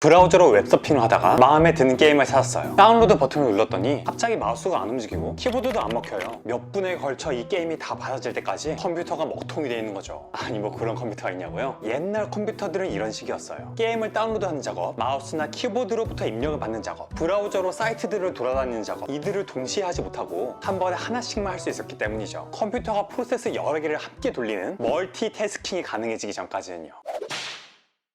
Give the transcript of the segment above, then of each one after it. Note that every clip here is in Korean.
브라우저로 웹서핑을 하다가 마음에 드는 게임을 찾았어요. 다운로드 버튼을 눌렀더니 갑자기 마우스가 안 움직이고 키보드도 안 먹혀요. 몇 분에 걸쳐 이 게임이 다 받아질 때까지 컴퓨터가 먹통이 돼 있는 거죠. 아니 뭐 그런 컴퓨터가 있냐고요? 옛날 컴퓨터들은 이런 식이었어요. 게임을 다운로드하는 작업, 마우스나 키보드로부터 입력을 받는 작업, 브라우저로 사이트들을 돌아다니는 작업, 이들을 동시에 하지 못하고 한 번에 하나씩만 할 수 있었기 때문이죠. 컴퓨터가 프로세스 여러 개를 함께 돌리는 멀티태스킹이 가능해지기 전까지는요.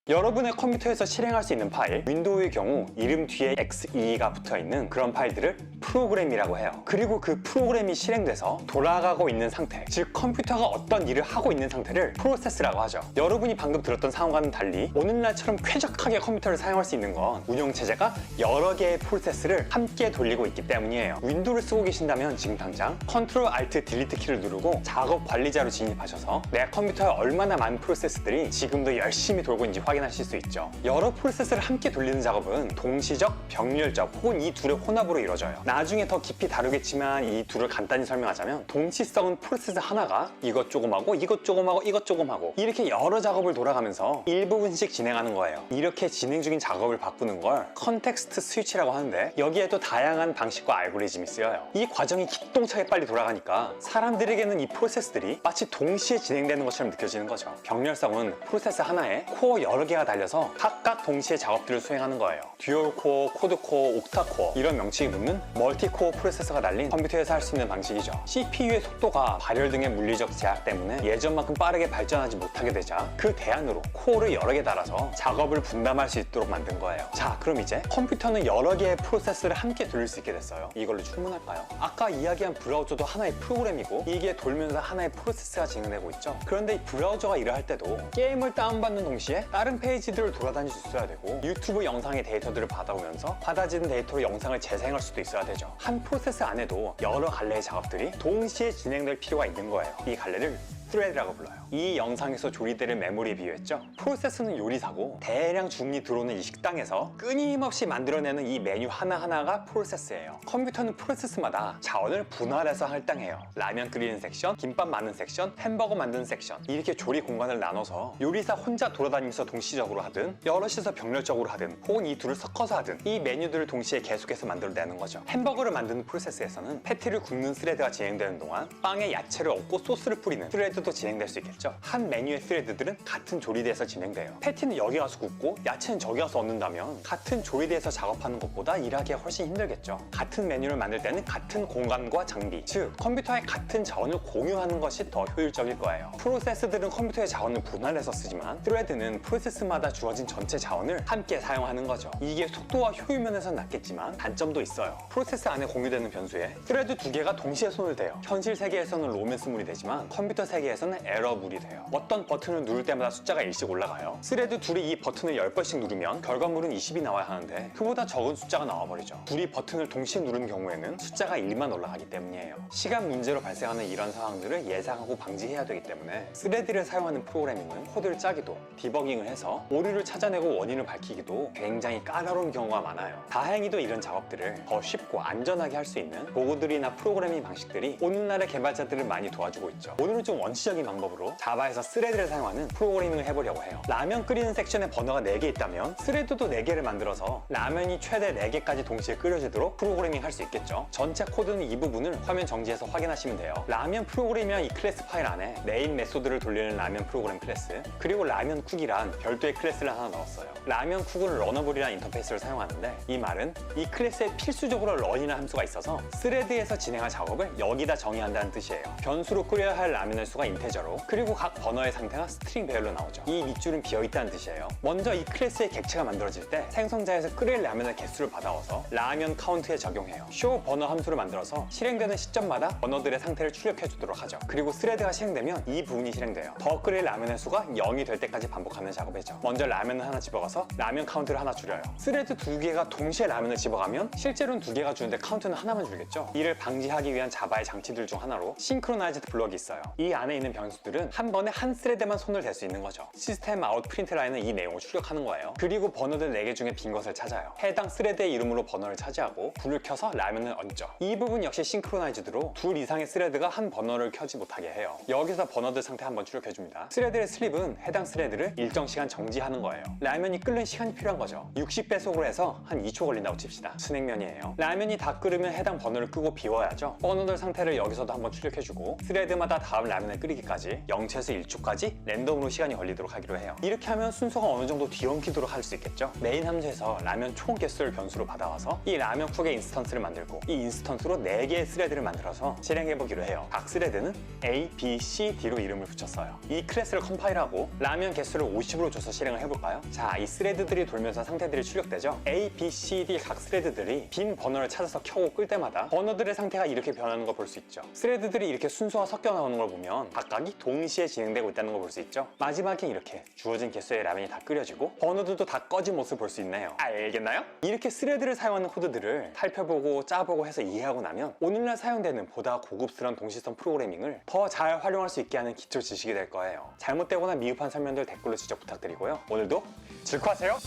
여러분의 컴퓨터에서 실행할 수 있는 파일, 윈도우의 경우 이름 뒤에 XE가 붙어있는 그런 파일들을 프로그램이라고 해요. 그리고 그 프로그램이 실행돼서 돌아가고 있는 상태, 즉 컴퓨터가 어떤 일을 하고 있는 상태를 프로세스라고 하죠. 여러분이 방금 들었던 상황과는 달리 오늘날처럼 쾌적하게 컴퓨터를 사용할 수 있는 건 운영체제가 여러 개의 프로세스를 함께 돌리고 있기 때문이에요. 윈도우를 쓰고 계신다면 지금 당장 Ctrl Alt Delete 키를 누르고 작업 관리자로 진입하셔서 내 컴퓨터에 얼마나 많은 프로세스들이 지금도 열심히 돌고 있는지 확인하실 수 있죠. 여러 프로세스를 함께 돌리는 작업은 동시적, 병렬적 혹은 이 둘의 혼합으로 이루어져요. 나중에 더 깊이 다루겠지만 이 둘을 간단히 설명하자면 동시성은 프로세스 하나가 이것 조금 하고 이것 조금 하고 이것 조금 하고 이렇게 여러 작업을 돌아가면서 일부분씩 진행하는 거예요. 이렇게 진행 중인 작업을 바꾸는 걸 컨텍스트 스위치라고 하는데 여기에도 다양한 방식과 알고리즘이 쓰여요. 이 과정이 기똥차게 빨리 돌아가니까 사람들에게는 이 프로세스들이 마치 동시에 진행되는 것처럼 느껴지는 거죠. 병렬성은 프로세스 하나에 코어 여러 개가 달려서 각각 동시에 작업들을 수행하는 거예요. 듀얼 코어, 쿼드 코어, 옥타 코어 이런 명칭이 붙는 멀티코어 프로세서가 달린 컴퓨터에서 할 수 있는 방식이죠. CPU의 속도가 발열 등의 물리적 제약 때문에 예전만큼 빠르게 발전하지 못하게 되자 그 대안으로 코어를 여러 개 달아서 작업을 분담할 수 있도록 만든 거예요. 자, 그럼 이제 컴퓨터는 여러 개의 프로세스를 함께 돌릴 수 있게 됐어요. 이걸로 충분할까요? 아까 이야기한 브라우저도 하나의 프로그램이고 이게 돌면서 하나의 프로세스가 진행되고 있죠. 그런데 이 브라우저가 일을 할 때도 게임을 다운받는 동시에 다른 페이지들을 돌아다닐 수 있어야 되고 유튜브 영상의 데이터들을 받아오면서 받아지는 데이터로 영상을 재생할 수도 있어야 되죠. 한 프로세스 안에도 여러 갈래의 작업들이 동시에 진행될 필요가 있는 거예요. 이 갈래를 thread라고 불러요. 이 영상에서 조리대를 메모리에 비유했죠. 프로세스는 요리사고 대량 주문이 들어오는 이 식당에서 끊임없이 만들어내는 이 메뉴 하나하나가 프로세스예요. 컴퓨터는 프로세스마다 자원을 분할해서 할당해요. 라면 끓이는 섹션, 김밥 만드는 섹션, 햄버거 만드는 섹션 이렇게 조리 공간을 나눠서 요리사 혼자 돌아다니면서 동시적으로 하든 여럿이서 병렬적으로 하든 혹은 이 둘을 섞어서 하든 이 메뉴들을 동시에 계속해서 만들어내는 거죠. 햄버거를 만드는 프로세스에서는 패티를 굽는 스레드가 진행되는 동안 빵에 야채를 얹고 소스를 뿌리는 스레드 도 진행될 수 있겠죠. 한 메뉴의 스레드들은 같은 조리대에서 진행돼요. 패티는 여기 가서 굽고 야채는 저기 가서 얹는다면 같은 조리대에서 작업하는 것보다 일하기가 훨씬 힘들겠죠. 같은 메뉴를 만들 때는 같은 공간과 장비, 즉 컴퓨터에 같은 자원을 공유하는 것이 더 효율적일 거예요. 프로세스들은 컴퓨터의 자원을 분할해서 쓰지만 스레드는 프로세스마다 주어진 전체 자원을 함께 사용하는 거죠. 이게 속도와 효율 면에서는 낫겠지만 단점도 있어요. 프로세스 안에 공유되는 변수에 스레드 두 개가 동시에 손을 대요. 현실 세계에서는 로맨스물이 되지만 컴퓨터 세계에서는 에러물이 돼요. 어떤 버튼을 누를 때마다 숫자가 1씩 올라가요. 스레드 둘이 이 버튼을 10번씩 누르면 결과물은 20이 나와야 하는데 그보다 적은 숫자가 나와버리죠. 둘이 버튼을 동시에 누르는 경우에는 숫자가 1만 올라가기 때문이에요. 시간 문제로 발생하는 이런 상황들을 예상하고 방지해야 되기 때문에 스레드를 사용하는 프로그래밍은 코드를 짜기도 디버깅을 해서 오류를 찾아내고 원인을 밝히기도 굉장히 까다로운 경우가 많아요. 다행히도 이런 작업들을 더 쉽고 안전하게 할 수 있는 보고들이나 프로그래밍 방식들이 오늘날의 개발자들을 많이 도와주고 있죠. 오늘은 좀 원시적인 방법으로 자바에서 스레드를 사용하는 프로그래밍을 해보려고 해요. 라면 끓이는 섹션에 버너가 4개 있다면 스레드도 4개를 만들어서 라면이 최대 4개까지 동시에 끓여지도록 프로그래밍 할 수 있겠죠. 전체 코드는 이 부분을 화면 정지해서 확인하시면 돼요. 라면 프로그램이란 이 클래스 파일 안에 메인 메소드를 돌리는 라면 프로그램 클래스, 그리고 라면 쿡이란 별도의 클래스를 하나 넣었어요. 라면 쿡은 러너블이라는 인터페이스를 사용하는데 이 말은 이 클래스에 필수적으로 런이라는 함수가 있어서 스레드에서 진행할 작업을 여기다 정의한다는 뜻이에요. 변수로 끓여야 할 라면의 수가 인테저로, 그리고 각 버너의 상태가 스트링 배열로 나오죠. 이 밑줄은 비어있다는 뜻이에요. 먼저 이 클래스의 객체가 만들어질 때 생성자에서 끓일 라면의 개수를 받아와서 라면 카운트에 적용해요. show 버너 함수를 만들어서 실행되는 시점마다 버너들의 상태를 출력해 주도록 하죠. 그리고 스레드가 실행되면 이 부분이 실행돼요. 더 끓일 라면의 수가 0이 될 때까지 반복하는 작업이죠. 먼저 라면을 하나 집어가서 라면 카운트를 하나 줄여요. 스레드 2개가 동시에 라면을 집어가면 실제로는 2개가 주는데 카운트는 하나만 줄겠죠. 이를 방지하기 위한 자바의 장치들 중 하나로 싱크로나이즈드 블럭이 있어요. 이 안에 있는 변수들은 한 번에 한 스레드만 손을 댈 수 있는 거죠. 시스템 아웃 프린트 라인은 이 내용을 출력하는 거예요. 그리고 버너들 4개 중에 빈 것을 찾아요. 해당 스레드의 이름으로 버너를 차지하고 불을 켜서 라면을 얹죠. 이 부분 역시 싱크로나이즈드로 둘 이상의 스레드가 한 버너를 켜지 못하게 해요. 여기서 버너들 상태 한번 출력해줍니다. 스레드의 슬립은 해당 스레드를 일정 시간 정지하는 거예요. 라면이 끓는 시간이 필요한 거죠. 60배속으로 해서 한 2초 걸린다고 칩시다. 순행면이에요. 라면이 다 끓으면 해당 버너를 끄고 비워야죠. 버너들 상태를 여기서도 한번 출력해주고 스레드마다 다음 라면을 끓이기까지 0초에서 1초까지 랜덤으로 시간이 걸리도록 하기로 해요. 이렇게 하면 순서가 어느 정도 뒤엉키도록 할 수 있겠죠. 메인 함수에서 라면 총 개수를 변수로 받아와서 이 라면 쿡의 인스턴스를 만들고 이 인스턴스로 4개의 스레드를 만들어서 실행해보기로 해요. 각 스레드는 A, B, C, D로 이름을 붙였어요. 이 클래스를 컴파일하고 라면 개수를 50으로 줘서 실행을 해볼까요? 자, 이 스레드들이 돌면서 상태들이 출력되죠. A, B, C, D 각 스레드들이 빈 버너를 찾아서 켜고 끌 때마다 버너들의 상태가 이렇게 변하는 걸 볼 수 있죠. 스레드들이 이렇게 순서가 섞여 나오는 걸 보면 각각이 동시에 진행되고 있다는 걸 볼 수 있죠. 마지막에 이렇게 주어진 개수의 라면이 다 끓여지고 버너들도 다 꺼진 모습을 볼 수 있네요. 알겠나요? 이렇게 스레드를 사용하는 코드들을 살펴보고 짜보고 해서 이해하고 나면 오늘날 사용되는 보다 고급스러운 동시선 프로그래밍을 더 잘 활용할 수 있게 하는 기초 지식이 될 거예요. 잘못되거나 미흡한 설명들 댓글로 지적 부탁드리고요. 오늘도 즐거워하세요.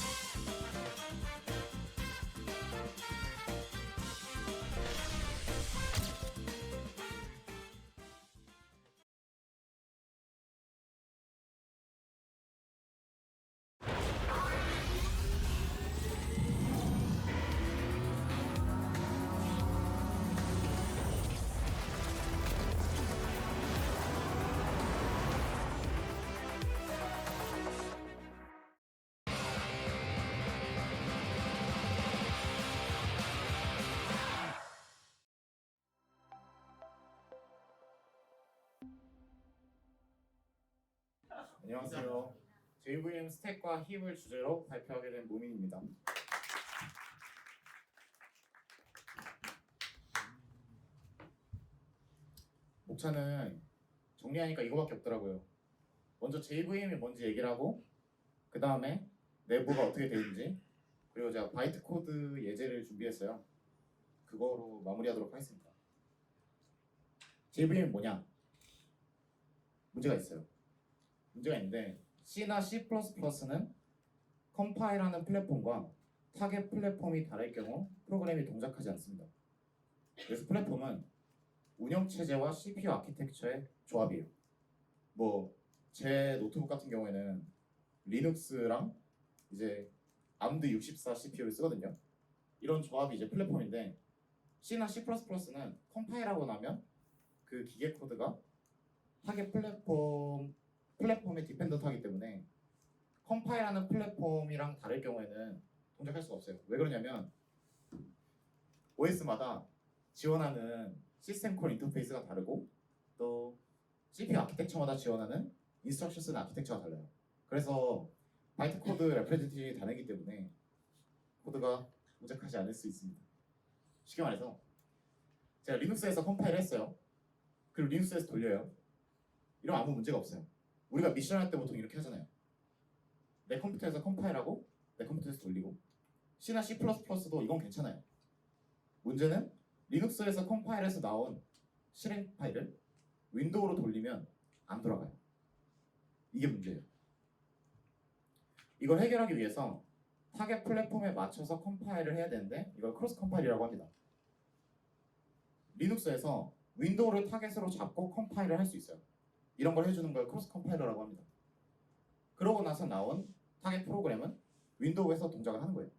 안녕하세요. JVM 스택과 힙을 주제로 발표하게 된 모민입니다. 목차는 정리하니까 이거밖에 없더라고요. 먼저 JVM이 뭔지 얘기를 하고 그 다음에 내부가 어떻게 되는지 그리고 제가 바이트 코드 예제를 준비했어요. 그거로 마무리하도록 하겠습니다. JVM이 뭐냐? 문제가 있어요. 문제가 있는데 C나 C++는 컴파일하는 플랫폼과 타겟 플랫폼이 다를 경우 프로그램이 동작하지 않습니다. 그래서 플랫폼은 운영체제와 CPU 아키텍처의 조합이에요. 제 노트북 같은 경우에는 리눅스랑 이제 암드 64 CPU를 쓰거든요. 이런 조합이 이제 플랫폼인데 C나 C++는 컴파일하고 나면 그 기계 코드가 타겟 플랫폼의 디펜던트하기 때문에 컴파일하는 플랫폼이랑 다를 경우에는 동작할 수가 없어요. 왜 그러냐면 OS마다 지원하는 시스템 콜 인터페이스가 다르고 또 CPU 아키텍처마다 지원하는 인스트럭션스 아키텍처가 달라요. 그래서 바이트 코드 레프레젠테이션이 다르기 때문에 코드가 동작하지 않을 수 있습니다. 쉽게 말해서 제가 리눅스에서 컴파일을 했어요. 그리고 리눅스에서 돌려요. 이러면 아무 문제가 없어요. 우리가 미션 할 때 보통 이렇게 하잖아요. 내 컴퓨터에서 컴파일하고 내 컴퓨터에서 돌리고 C나 C++도 이건 괜찮아요. 문제는 리눅스에서 컴파일해서 나온 실행 파일을 윈도우로 돌리면 안 돌아가요. 이게 문제예요. 이걸 해결하기 위해서 타겟 플랫폼에 맞춰서 컴파일을 해야 되는데 이걸 크로스 컴파일이라고 합니다. 리눅스에서 윈도우를 타겟으로 잡고 컴파일을 할 수 있어요. 이런 걸 해주는 걸 크로스 컴파일러라고 합니다. 그러고 나서 나온 타겟 프로그램은 윈도우에서 동작을 하는 거예요.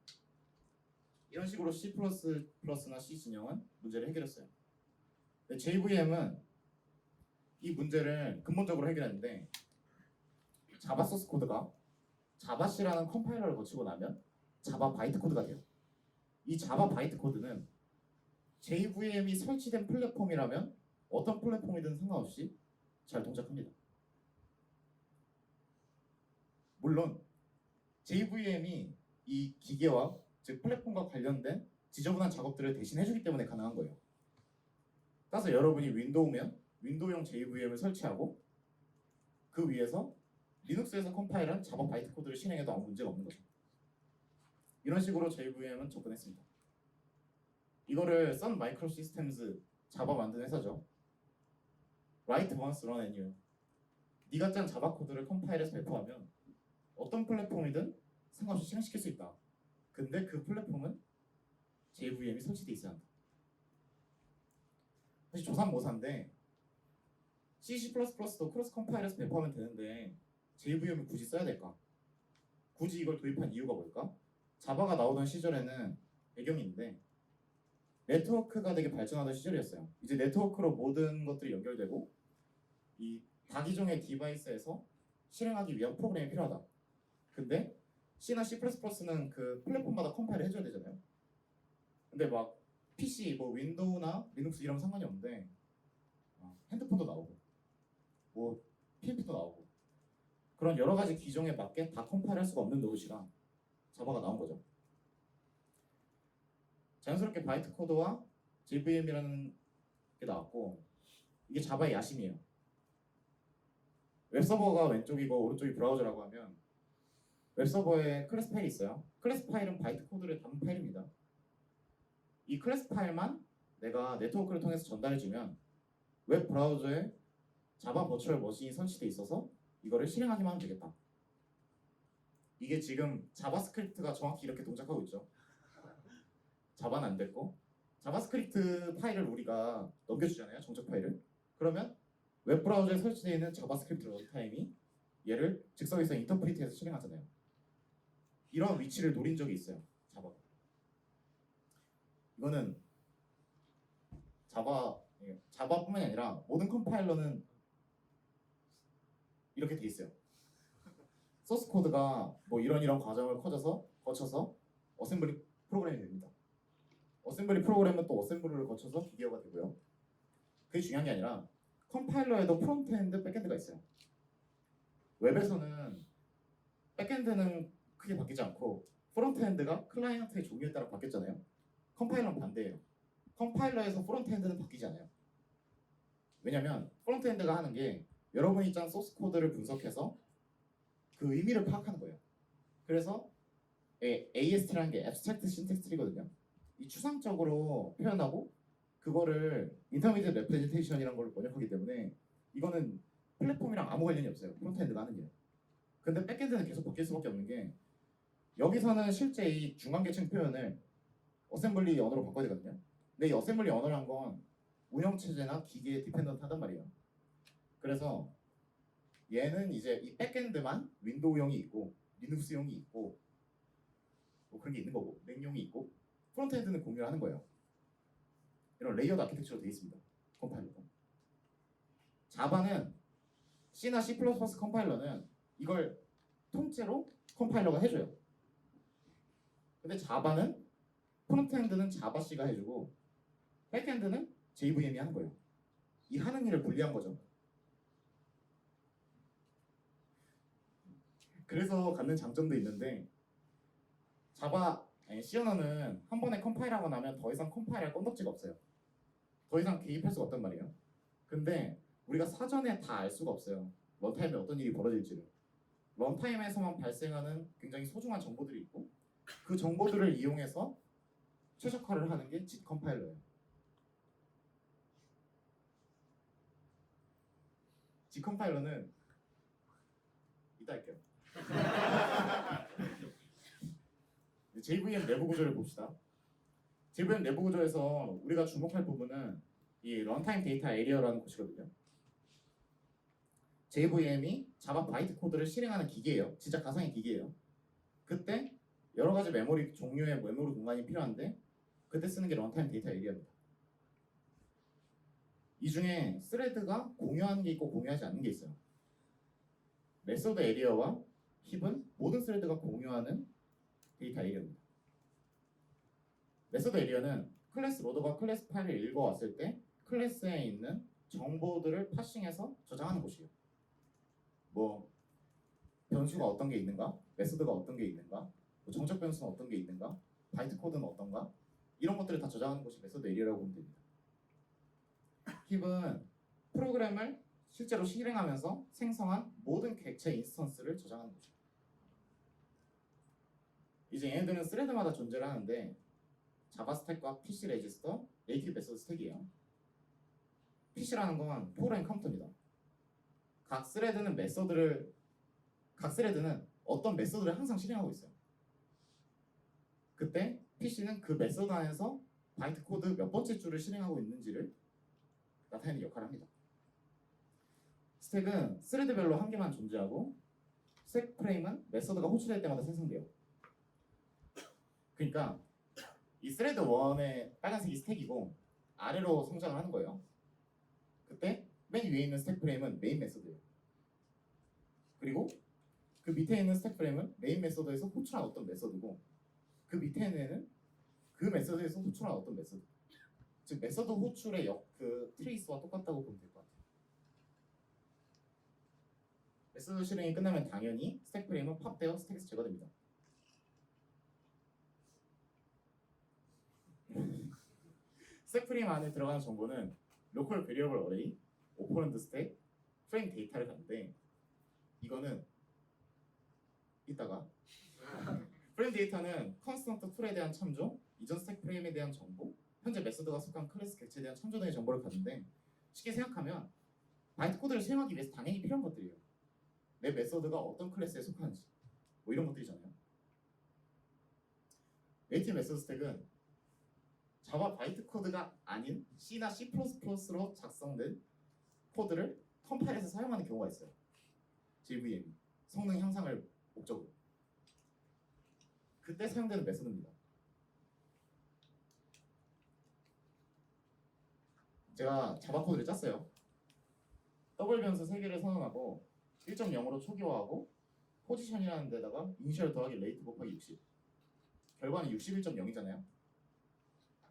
이런 식으로 C++나 C 진영은 문제를 해결했어요. JVM은 이 문제를 근본적으로 해결했는데 자바 소스 코드가 자바C라는 컴파일러를 거치고 나면 자바 바이트 코드가 돼요. 이 자바 바이트 코드는 JVM이 설치된 플랫폼이라면 어떤 플랫폼이든 상관없이 잘 동작합니다. 물론 JVM이 이 기계와 즉 플랫폼과 관련된 지저분한 작업들을 대신 해주기 때문에 가능한 거예요. 따라서 여러분이 윈도우면 윈도우용 JVM을 설치하고 그 위에서 리눅스에서 컴파일한 자바 바이트 코드를 실행해도 아무 문제가 없는 거죠. 이런 식으로 JVM은 접근했습니다. 이거를 썬 마이크로 시스템즈 자바 만든 회사죠. Write once, run anywhere. 네가 짠 자바 코드를 컴파일해서 배포하면 어떤 플랫폼이든 상관없이 실행시킬 수 있다. 근데 그 플랫폼은 JVM이 설치돼 있어야 한다. 사실 조삼모사인데 C++도 크로스 컴파일해서 배포하면 되는데 JVM을 굳이 써야 될까? 굳이 이걸 도입한 이유가 뭘까? 자바가 나오던 시절에는 배경인데 네트워크가 되게 발전하던 시절이었어요. 이제 네트워크로 모든 것들이 연결되고 이 다기종의 디바이스에서 실행하기 위한 프로그램이 필요하다. 근데 C나 C++는 그 플랫폼마다 컴파일을 해줘야 되잖아요. 근데 막 PC, 뭐 윈도우나 리눅스 이런 상관이 없는데 핸드폰도 나오고 뭐 PMP도 나오고 그런 여러 가지 기종에 맞게 다 컴파일할 수가 없는 노릇이라 자바가 나온 거죠. 자연스럽게 바이트 코드와 JVM이라는 게 나왔고 이게 자바의 야심이에요. 웹서버가 왼쪽이고 오른쪽이 브라우저라고 하면 웹서버에 클래스 파일이 있어요. 클래스 파일은 바이트 코드를 담은 파일입니다. 이 클래스 파일만 내가 네트워크를 통해서 전달해주면 웹 브라우저에 자바 버추얼 머신이 설치돼 있어서 이거를 실행하기만 하면 되겠다. 이게 지금 자바스크립트가 정확히 이렇게 동작하고 있죠. 자바는 안 됐고 자바스크립트 파일을 우리가 넘겨주잖아요. 정적 파일을. 그러면 웹 브라우저에 설치되어 있는 자바스크립트 런타임이 얘를 즉석에서 인터프리트해서 실행하잖아요. 이런 위치를 노린 적이 있어요. 자바가. 이거는 자바뿐만이 아니라 모든 컴파일러는 이렇게 돼 있어요. 소스 코드가 뭐 이런 과정을 거쳐서 어셈블리 프로그램이 됩니다. 어셈블리 프로그램은 또 어셈블리를 거쳐서 기계어가 되고요. 그게 중요한 게 아니라 컴파일러에도 프론트엔드, 백엔드가 있어요. 웹에서는 백엔드는 크게 바뀌지 않고 프론트엔드가 클라이언트의 종류에 따라 바뀌었잖아요. 컴파일러는 반대예요. 컴파일러에서 프론트엔드는 바뀌지 않아요. 왜냐면 프론트엔드가 하는 게 여러분이 짠 소스 코드를 분석해서 그 의미를 파악하는 거예요. 그래서 AST라는 게 Abstract Syntax Tree거든요. 이 추상적으로 표현하고 그거를 Intermediate Representation이라는 걸 번역하기 때문에 이거는 플랫폼이랑 아무 관련이 없어요. 프론트엔드가 하는 게. 근데 백엔드는 계속 바뀔 수밖에 없는 게 여기서는 실제 이 중간계층 표현을 어셈블리 언어로 바꿔야 되거든요. 근데 이 어셈블리 언어란 건 운영체제나 기계에 디펜던트 하단 말이에요. 그래서 얘는 이제 이 백엔드만 윈도우용이 있고 리눅스용이 있고 뭐 그런 게 있는 거고 맥용이 있고 프론트엔드는 공유를 하는 거예요. 이런 레이어드 아키텍처로 되어 있습니다. 컴파일러가. 자바는 C나 C++ 컴파일러는 이걸 통째로 컴파일러가 해줘요. 근데 자바는 프론트엔드는 자바 C가 해주고 백엔드는 JVM이 하는 거예요. 이 하는 일을 분리한 거죠. 그래서 갖는 장점도 있는데 C 언어는 한 번에 컴파일하고 나면 더 이상 컴파일할 건덕지가 없어요. 더 이상 개입할 수가 없단 말이에요. 근데 우리가 사전에 다 알 수가 없어요. 런타임에 어떤 일이 벌어질지를. 런타임에서만 발생하는 굉장히 소중한 정보들이 있고 그 정보들을 이용해서 최적화를 하는 게 JIT 컴파일러예요. JIT 컴파일러는 이따 할게요. JVM 내부 구조를 봅시다. JVM 내부 구조에서 우리가 주목할 부분은 이 런타임 데이터 에리어라는 곳이거든요. JVM이 자바 바이트 코드를 실행하는 기계예요. 진짜 가상의 기계예요. 그때 여러 가지 메모리 종류의 메모리 공간이 필요한데 그때 쓰는 게 런타임 데이터 에리어입니다. 이 중에 스레드가 공유하는 게 있고 공유하지 않는 게 있어요. 메소드 에리어와 힙은 모든 스레드가 공유하는 데이터 에리어입니다. 메소드 에리어는 클래스 로더가 클래스 파일을 읽어왔을 때 클래스에 있는 정보들을 파싱해서 저장하는 곳이에요. 뭐 변수가 어떤 게 있는가, 메소드가 어떤 게 있는가, 뭐 정적 변수는 어떤 게 있는가, 바이트 코드는 어떤가 이런 것들을 다 저장하는 곳이 메소드 에리어라고 보면 됩니다. 힙은 프로그램을 실제로 실행하면서 생성한 모든 객체 인스턴스를 저장하는 곳이에요. 이제 얘네들은 스레드마다 존재를 하는데 자바 스택과 PC 레지스터, 네이티브 메소드 스택이에요. PC라는 건 프로그램 카운터입니다. 각 스레드는 어떤 메서드를 항상 실행하고 있어요. 그때 PC는 그 메서드 안에서 바이트 코드 몇 번째 줄을 실행하고 있는지를 나타내는 역할을 합니다. 스택은 스레드별로 한 개만 존재하고 스택 프레임은 메서드가 호출될 때마다 생성돼요. 그러니까 이 스레드 1의 빨간색이 스택이고 아래로 성장을 하는 거예요. 그때 맨 위에 있는 스택 프레임은 메인 메서드예요. 그리고 그 밑에 있는 스택 프레임은 메인 메서드에서 호출한 어떤 메서드고 그 밑에 있는 그 메서드에서 호출한 어떤 메서드. 즉 메서드 호출의 그 트레이스와 똑같다고 보면 될 것 같아요. 메서드 실행이 끝나면 당연히 스택 프레임은 팝되어 스택에서 제거됩니다. 스택 프레임 안에 들어가는 정보는 로컬 베리어블 어레이, 오퍼런드 스택, 프레임 데이터를 갖는데 이거는 이따가 프레임 데이터는 컨스턴트 풀에 대한 참조, 이전 스택 프레임에 대한 정보, 현재 메서드가 속한 클래스 객체에 대한 참조 등의 정보를 갖는데 쉽게 생각하면 바이트 코드를 수행하기 위해서 당연히 필요한 것들이에요. 내 메서드가 어떤 클래스에 속하는지 뭐 이런 것들이잖아요. 네이티브 메서드 스택은 자바 바이트 코드가 아닌 C나 C++로 작성된 코드를 컴파일해서 사용하는 경우가 있어요. JVM 성능 향상을 목적으로. 그때 사용되는 메서드입니다. 제가 자바 코드를 짰어요. 더블 변수 3개를 선언하고 1.0으로 초기화하고 포지션이라는 데다가 이니셜 더하기 레이트 곱하기 60. 결과는 61.0이잖아요.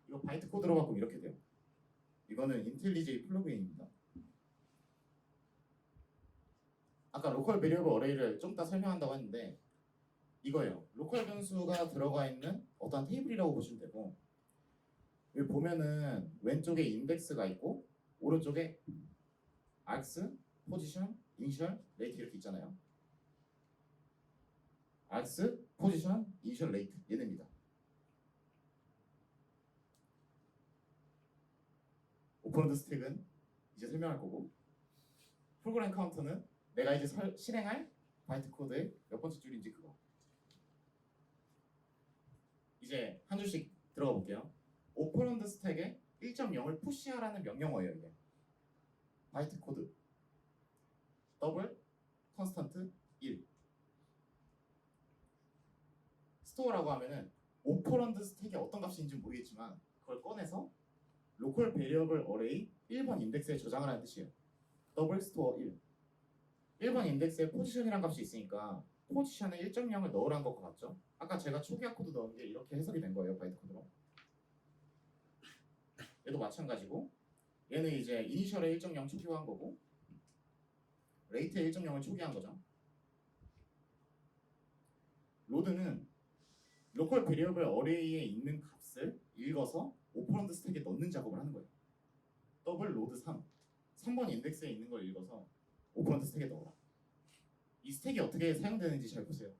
이거 바이트 코드로 바꾸면 이렇게 돼요. 이거는 인텔리제이 플러그인입니다. 아까 로컬 베리어블 어레이를 좀 이따 설명한다고 했는데 이거예요. 로컬 변수가 들어가 있는 어떤 테이블이라고 보시면 되고 여기 보면은 왼쪽에 인덱스가 있고 오른쪽에 args, 포지션, 이니셜, 레이트 이렇게 있잖아요. args, 포지션, 이니셜, 레이트 얘네입니다. 오퍼런드 스택은 이제 설명할 거고 프로그램 카운터는 내가 이제 실행할 바이트 코드의 몇 번째 줄인지 그거. 이제 한 줄씩 들어가 볼게요. 오퍼런드 스택에 1.0을 푸시하라는 명령어예요. 이게 바이트 코드 더블 컨스턴트 1 스토어라고 하면은 오퍼런드 스택이 어떤 값인지 모르겠지만 그걸 꺼내서 로컬 베리어블 어레이 1번 인덱스에 저장을 하는 뜻이에요. 더블 스토어 1 1번 인덱스에 포지션이라는 값이 있으니까 포지션에 1.0을 넣으라는 것과 같죠? 아까 제가 초기화 코드 넣은 게 이렇게 해석이 된 거예요. 바이트 코드로. 얘도 마찬가지고 얘는 이제 이니셜에 1.0 초기화한 거고 레이트에 1.0을 초기화한 거죠. 로드는 로컬 베리어블 어레이에 있는 값을 읽어서 오퍼런드 스택에 넣는 작업을 하는 거예요. 더블 로드 3번 인덱스에 있는 걸 읽어서 오퍼런드 스택에 넣어라. 이 스택이 어떻게 사용되는지 잘 보세요.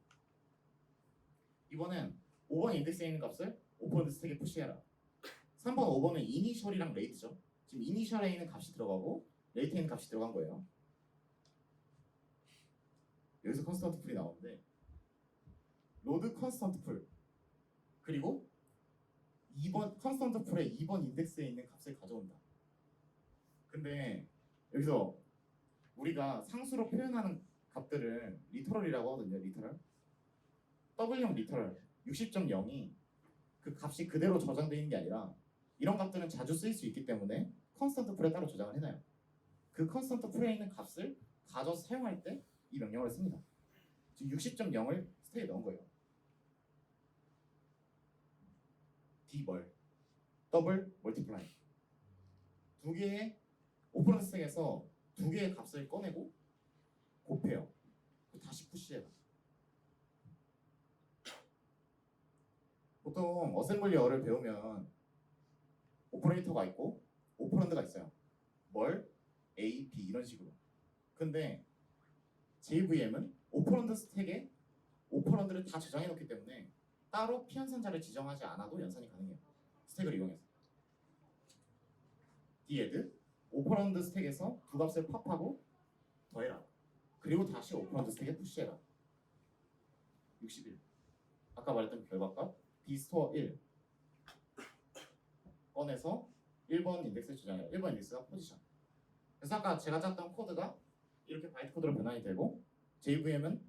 이번엔 5번 인덱스에 있는 값을 오퍼런드 스택에 푸시해라. 3번, 5번은 이니셜이랑 레이트죠. 지금 이니셜에 있는 값이 들어가고 레이트에 있는 값이 들어간 거예요. 여기서 컨스턴트 풀이 나오는데 로드 컨스턴트 풀 그리고 2번 컨스턴트 풀의 2번 인덱스에 있는 값을 가져온다. 근데 여기서 우리가 상수로 표현하는 값들을 리터럴이라고 하거든요. 리터럴. W형 리터럴 60.0이 그 값이 그대로 저장되어 있는 게 아니라 이런 값들은 자주 쓰일 수 있기 때문에 컨스턴트 풀에 따로 저장을 해놔요. 그 컨스턴트 풀에 있는 값을 가져서 사용할 때 이 명령어를 씁니다. 지금 60.0을 스택에 넣은 거예요. dmul 더블 멀티플라이 두 개의 오퍼런드 스택에서 두 개의 값을 꺼내고 곱해요. 다시 푸시해요. 보통 어셈블리어를 배우면 오퍼레이터가 있고 오퍼런드가 있어요. 뭘, A, B 이런 식으로. 근데 JVM은 오퍼런드 스택에 오퍼런드를 다 저장해 놓기 때문에 따로 피연산자를 지정하지 않아도 연산이 가능해요. 스택을 이용해서. 디에드 오퍼런드 스택에서 두 값을 팝하고 더해라. 그리고 다시 오퍼런드 스택에 푸시해라. 61. 아까 말했던 결과값 b스토어 1 꺼내서 1번 인덱스를 저장해요. 1번 인덱스가 포지션. 그래서 아까 제가 짰던 코드가 이렇게 바이트 코드로 변환이 되고 JVM은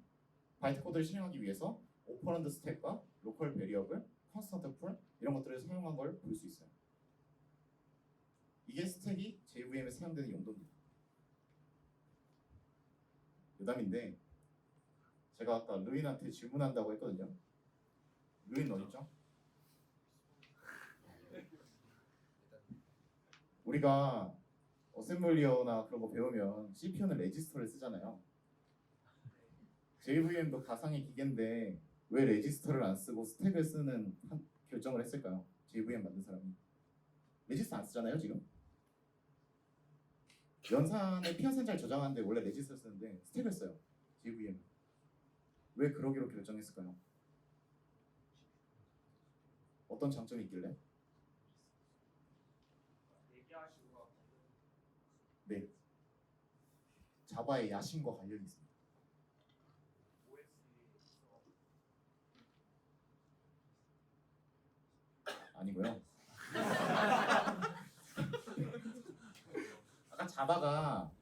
바이트 코드를 실행하기 위해서 오퍼런드 스택과 로컬 베리어블, 컨스턴트 풀 이런 것들을 사용한 걸 볼 수 있어요. 이게 스택이 JVM에 사용되는 용도입니다. 유담인데 제가 아까 루인한테 질문한다고 했거든요. 루인 어딨죠? 우리가 어셈블리어나 그런 거 배우면 CPU는 레지스터를 쓰잖아요. JVM도 가상의 기계인데 왜 레지스터를 안 쓰고 스택을 쓰는 결정을 했을까요? JVM 만든 사람이 레지스터 안 쓰잖아요 지금. 연산에 피어센자를 저장하는데 원래 레지스터 쓰는데 스택을 써요. JVM. 왜 그러기로 결정했을까요? 어떤 장점이 있길래? 네. 자바의 야심과 관련이 있습니다. 아니고요. 아까 자바가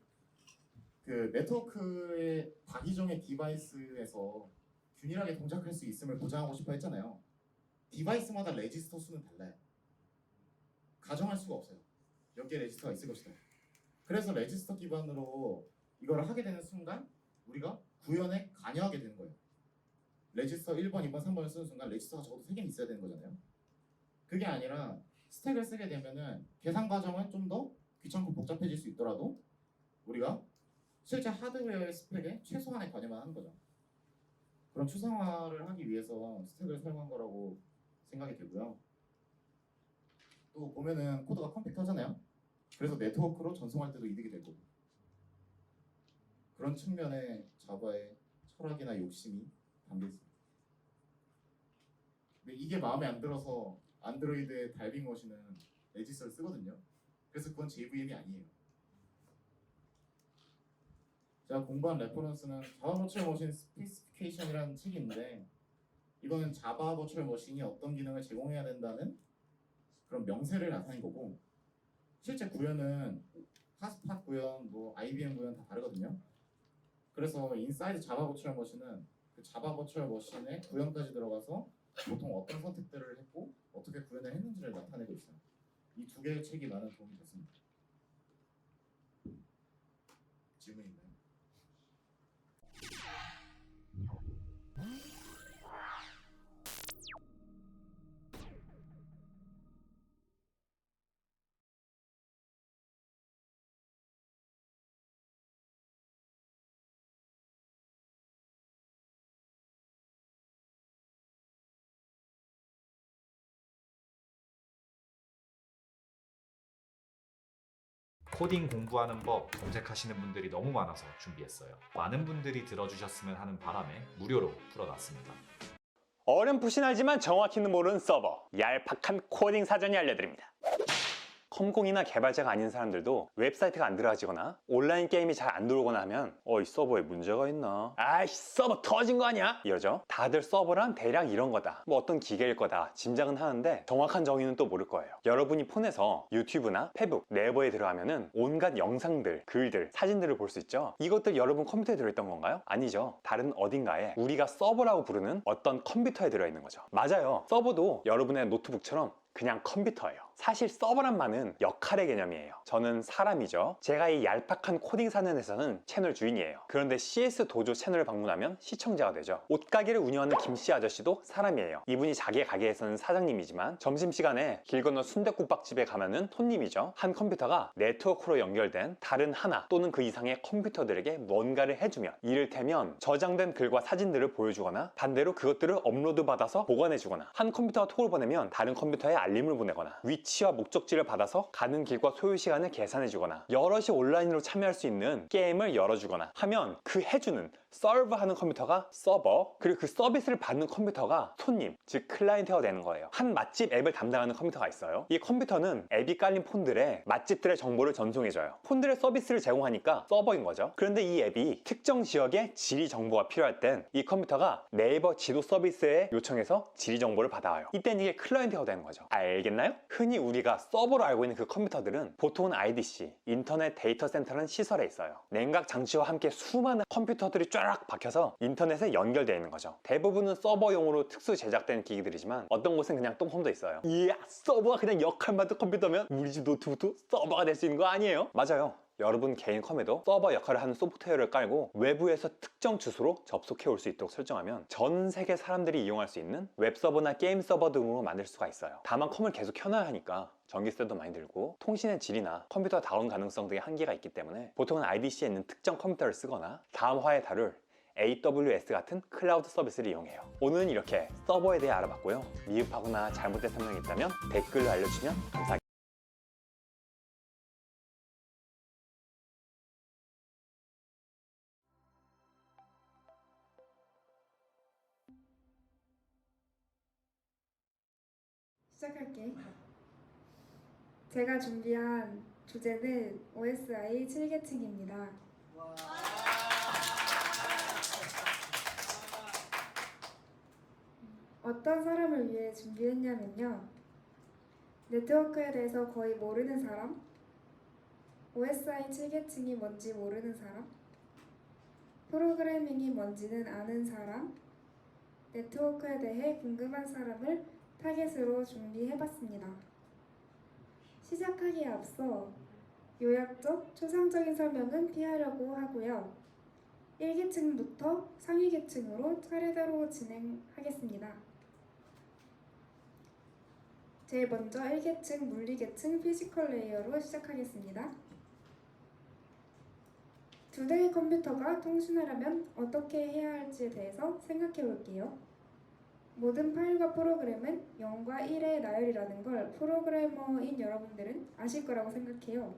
그 네트워크의 다기종의 디바이스에서 균일하게 동작할 수 있음을 보장하고 싶어 했잖아요. 디바이스마다 레지스터 수는 달라요. 가정할 수가 없어요. 몇 개의 레지스터가 있을 것이다. 그래서 레지스터 기반으로 이걸 하게 되는 순간 우리가 구현에 관여하게 되는 거예요. 레지스터 1번, 2번, 3번을 쓰는 순간 레지스터가 적어도 3개는 있어야 되는 거잖아요. 그게 아니라 스택을 쓰게 되면은 계산 과정은 좀 더 귀찮고 복잡해질 수 있더라도 우리가 실제 하드웨어의 스펙에 최소한의 관여만 하는 거죠. 그런 추상화를 하기 위해서 스택을 사용한 거라고 생각이 되고요. 또 보면은 코드가 컴팩트하잖아요. 그래서 네트워크로 전송할 때도 이득이 되고 그런 측면에 자바의 철학이나 욕심이 담겨 있습니다. 근데 이게 마음에 안 들어서 안드로이드의 달빙 머신은 레지스터를 쓰거든요. 그래서 그건 JVM이 아니에요. 제가 공부한 레퍼런스는 자바 버추얼 머신 스페시피케이션이라는 책이 있는데 이거는 자바 버추얼 머신이 어떤 기능을 제공해야 된다는 그런 명세를 나타낸 거고 실제 구현은 하스팟 구현, 뭐 IBM 구현 다 다르거든요. 그래서 인사이드 자바 버추얼 머신은 그 자바 버추얼 머신의 구현까지 들어가서 보통 어떤 선택들을 했고 어떻게 구현을 했는지를 나타내고 있어요. 이 두 개의 책이 많은 도움이 됐습니다. 질문 있나요? 코딩 공부하는 법 검색하시는 분들이 너무 많아서 준비했어요. 많은 분들이 들어주셨으면 하는 바람에 무료로 풀어놨습니다. 어렴풋이 알지만 정확히는 모르는 서버, 얄팍한 코딩 사전이 알려드립니다. 컴공이나 개발자가 아닌 사람들도 웹사이트가 안 들어가지거나 온라인 게임이 잘 안 들어오거나 하면 이 서버에 문제가 있나? 아이씨 서버 터진 거 아니야? 이러죠. 다들 서버란 대략 이런 거다, 뭐 어떤 기계일 거다 짐작은 하는데 정확한 정의는 또 모를 거예요. 여러분이 폰에서 유튜브나 페북, 네이버에 들어가면은 온갖 영상들, 글들, 사진들을 볼 수 있죠. 이것들 여러분 컴퓨터에 들어있던 건가요? 아니죠. 다른 어딘가에 우리가 서버라고 부르는 어떤 컴퓨터에 들어있는 거죠. 맞아요. 서버도 여러분의 노트북처럼 그냥 컴퓨터예요. 사실 서버란 말은 역할의 개념이에요. 저는 사람이죠. 제가 이 얄팍한 코딩 사전에서는 채널 주인이에요. 그런데 CS 도조 채널을 방문하면 시청자가 되죠. 옷가게를 운영하는 김씨 아저씨도 사람이에요. 이분이 자기의 가게에서는 사장님이지만 점심시간에 길 건너 순댓국밥집에 가면은 손님이죠. 한 컴퓨터가 네트워크로 연결된 다른 하나 또는 그 이상의 컴퓨터들에게 뭔가를 해주면, 이를테면 저장된 글과 사진들을 보여주거나 반대로 그것들을 업로드 받아서 보관해주거나, 한 컴퓨터가 톡을 보내면 다른 컴퓨터에 알림을 보내거나, 위치와 목적지를 받아서 가는 길과 소요 시간을 계산해주거나, 여럿이 온라인으로 참여할 수 있는 게임을 열어주거나 하면 그 해주는 서브하는 컴퓨터가 서버, 그리고 그 서비스를 받는 컴퓨터가 손님, 즉 클라이언트가 되는 거예요. 한 맛집 앱을 담당하는 컴퓨터가 있어요. 이 컴퓨터는 앱이 깔린 폰들에 맛집들의 정보를 전송해줘요. 폰들의 서비스를 제공하니까 서버인 거죠. 그런데 이 앱이 특정 지역의 지리 정보가 필요할 땐 이 컴퓨터가 네이버 지도 서비스에 요청해서 지리 정보를 받아와요. 이땐 이게 클라이언트가 되는 거죠. 알겠나요? 흔히 우리가 서버로 알고 있는 그 컴퓨터들은 보통은 IDC, 인터넷 데이터 센터라는 시설에 있어요. 냉각 장치와 함께 수많은 컴퓨터들이 쫙 박혀서 인터넷에 연결되어 있는 거죠. 대부분은 서버용으로 특수 제작된 기기들이지만 어떤 곳은 그냥 똥컴도 있어요. 이야, 서버가 그냥 역할만 한 컴퓨터면 우리 집 노트북도 서버가 될 수 있는 거 아니에요? 맞아요. 여러분 개인 컴에도 서버 역할을 하는 소프트웨어를 깔고 외부에서 특정 주소로 접속해 올 수 있도록 설정하면 전 세계 사람들이 이용할 수 있는 웹서버나 게임 서버 등으로 만들 수가 있어요. 다만 컴을 계속 켜놔야 하니까 전기세도 많이 들고 통신의 질이나 컴퓨터 다운 가능성 등의 한계가 있기 때문에 보통은 IDC에 있는 특정 컴퓨터를 쓰거나 다음 화에 다룰 AWS 같은 클라우드 서비스를 이용해요. 오늘은 이렇게 서버에 대해 알아봤고요. 미흡하거나 잘못된 설명이 있다면 댓글로 알려주시면 감사하겠습니다. 시작할게. 제가 준비한 주제는 OSI 7계층입니다. 어떤 사람을 위해 준비했냐면요. 네트워크에 대해서 거의 모르는 사람, OSI 7계층이 뭔지 모르는 사람, 프로그래밍이 뭔지는 아는 사람, 네트워크에 대해 궁금한 사람을 타겟으로 준비해봤습니다. 시작하기에 앞서 요약적, 초상적인 설명은 피하려고 하고요. 1계층부터 상위 계층으로 차례대로 진행하겠습니다. 제일 먼저 1계층 물리계층 피지컬 레이어로 시작하겠습니다. 두 대의 컴퓨터가 통신하려면 어떻게 해야 할지에 대해서 생각해 볼게요. 모든 파일과 프로그램은 0과 1의 나열이라는 걸 프로그래머인 여러분들은 아실 거라고 생각해요.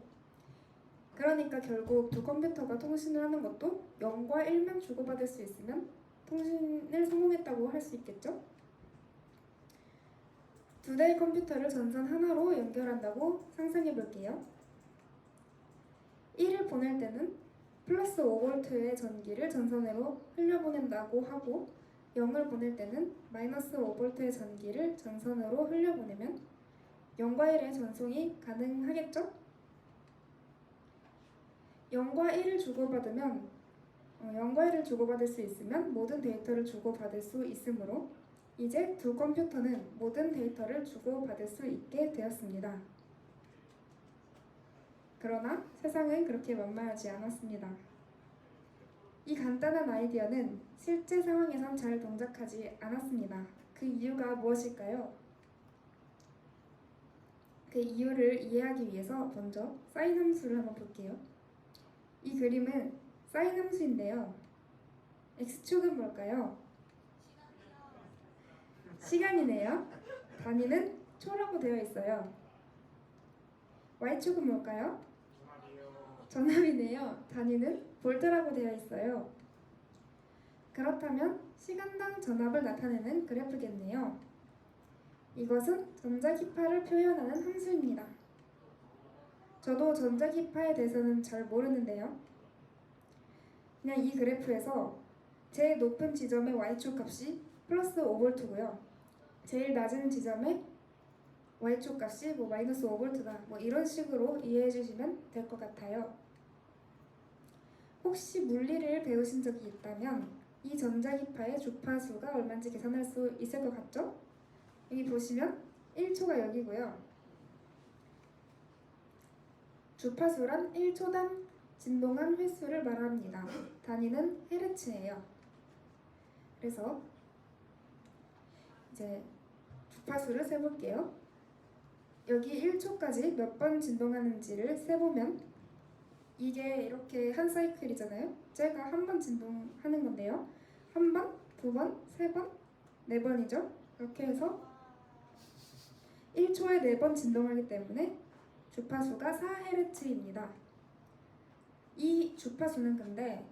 그러니까 결국 두 컴퓨터가 통신을 하는 것도 0과 1만 주고받을 수 있으면 통신을 성공했다고 할 수 있겠죠? 두 대의 컴퓨터를 전선 하나로 연결한다고 상상해 볼게요. 1을 보낼 때는 플러스 5V의 전기를 전선으로 흘려보낸다고 하고 0을 보낼 때는 마이너스 5V의 전기를 전선으로 흘려보내면 0과 1의 전송이 가능하겠죠? 0과 1을 주고받으면 0과 1을 주고받을 수 있으면 모든 데이터를 주고받을 수 있으므로 이제 두 컴퓨터는 모든 데이터를 주고받을 수 있게 되었습니다. 그러나 세상은 그렇게 만만하지 않았습니다. 이 간단한 아이디어는 실제 상황에선 잘 동작하지 않았습니다. 그 이유가 무엇일까요? 그 이유를 이해하기 위해서 먼저 사인 함수를 한번 볼게요. 이 그림은 사인 함수인데요. x축은 뭘까요? 시간이네요. 단위는 초라고 되어 있어요. y축은 뭘까요? 전압이네요. 단위는 볼트라고 되어 있어요. 그렇다면 시간당 전압을 나타내는 그래프겠네요. 이것은 전자기파를 표현하는 함수입니다. 저도 전자기파에 대해서는 잘 모르는데요. 그냥 이 그래프에서 제일 높은 지점의 y축 값이 플러스 5V고요. 제일 낮은 지점의 y축 값이 마이너스 5V다. 이런 식으로 이해해 주시면 될 것 같아요. 혹시 물리를 배우신 적이 있다면 이 전자기파의 주파수가 얼마인지 계산할 수 있을 것 같죠? 여기 보시면 1초가 여기고요. 주파수란 1초당 진동한 횟수를 말합니다. 단위는 헤르츠예요. 그래서 이제 주파수를 세볼게요. 여기 1초까지 몇 번 진동하는지를 세보면 이게 이렇게 한 사이클이잖아요. 제가 한 번 진동하는 건데요. 한 번, 두 번, 세 번, 네 번이죠. 이렇게 해서 1초에 4번 진동하기 때문에 주파수가 4Hz입니다. 이 주파수는 근데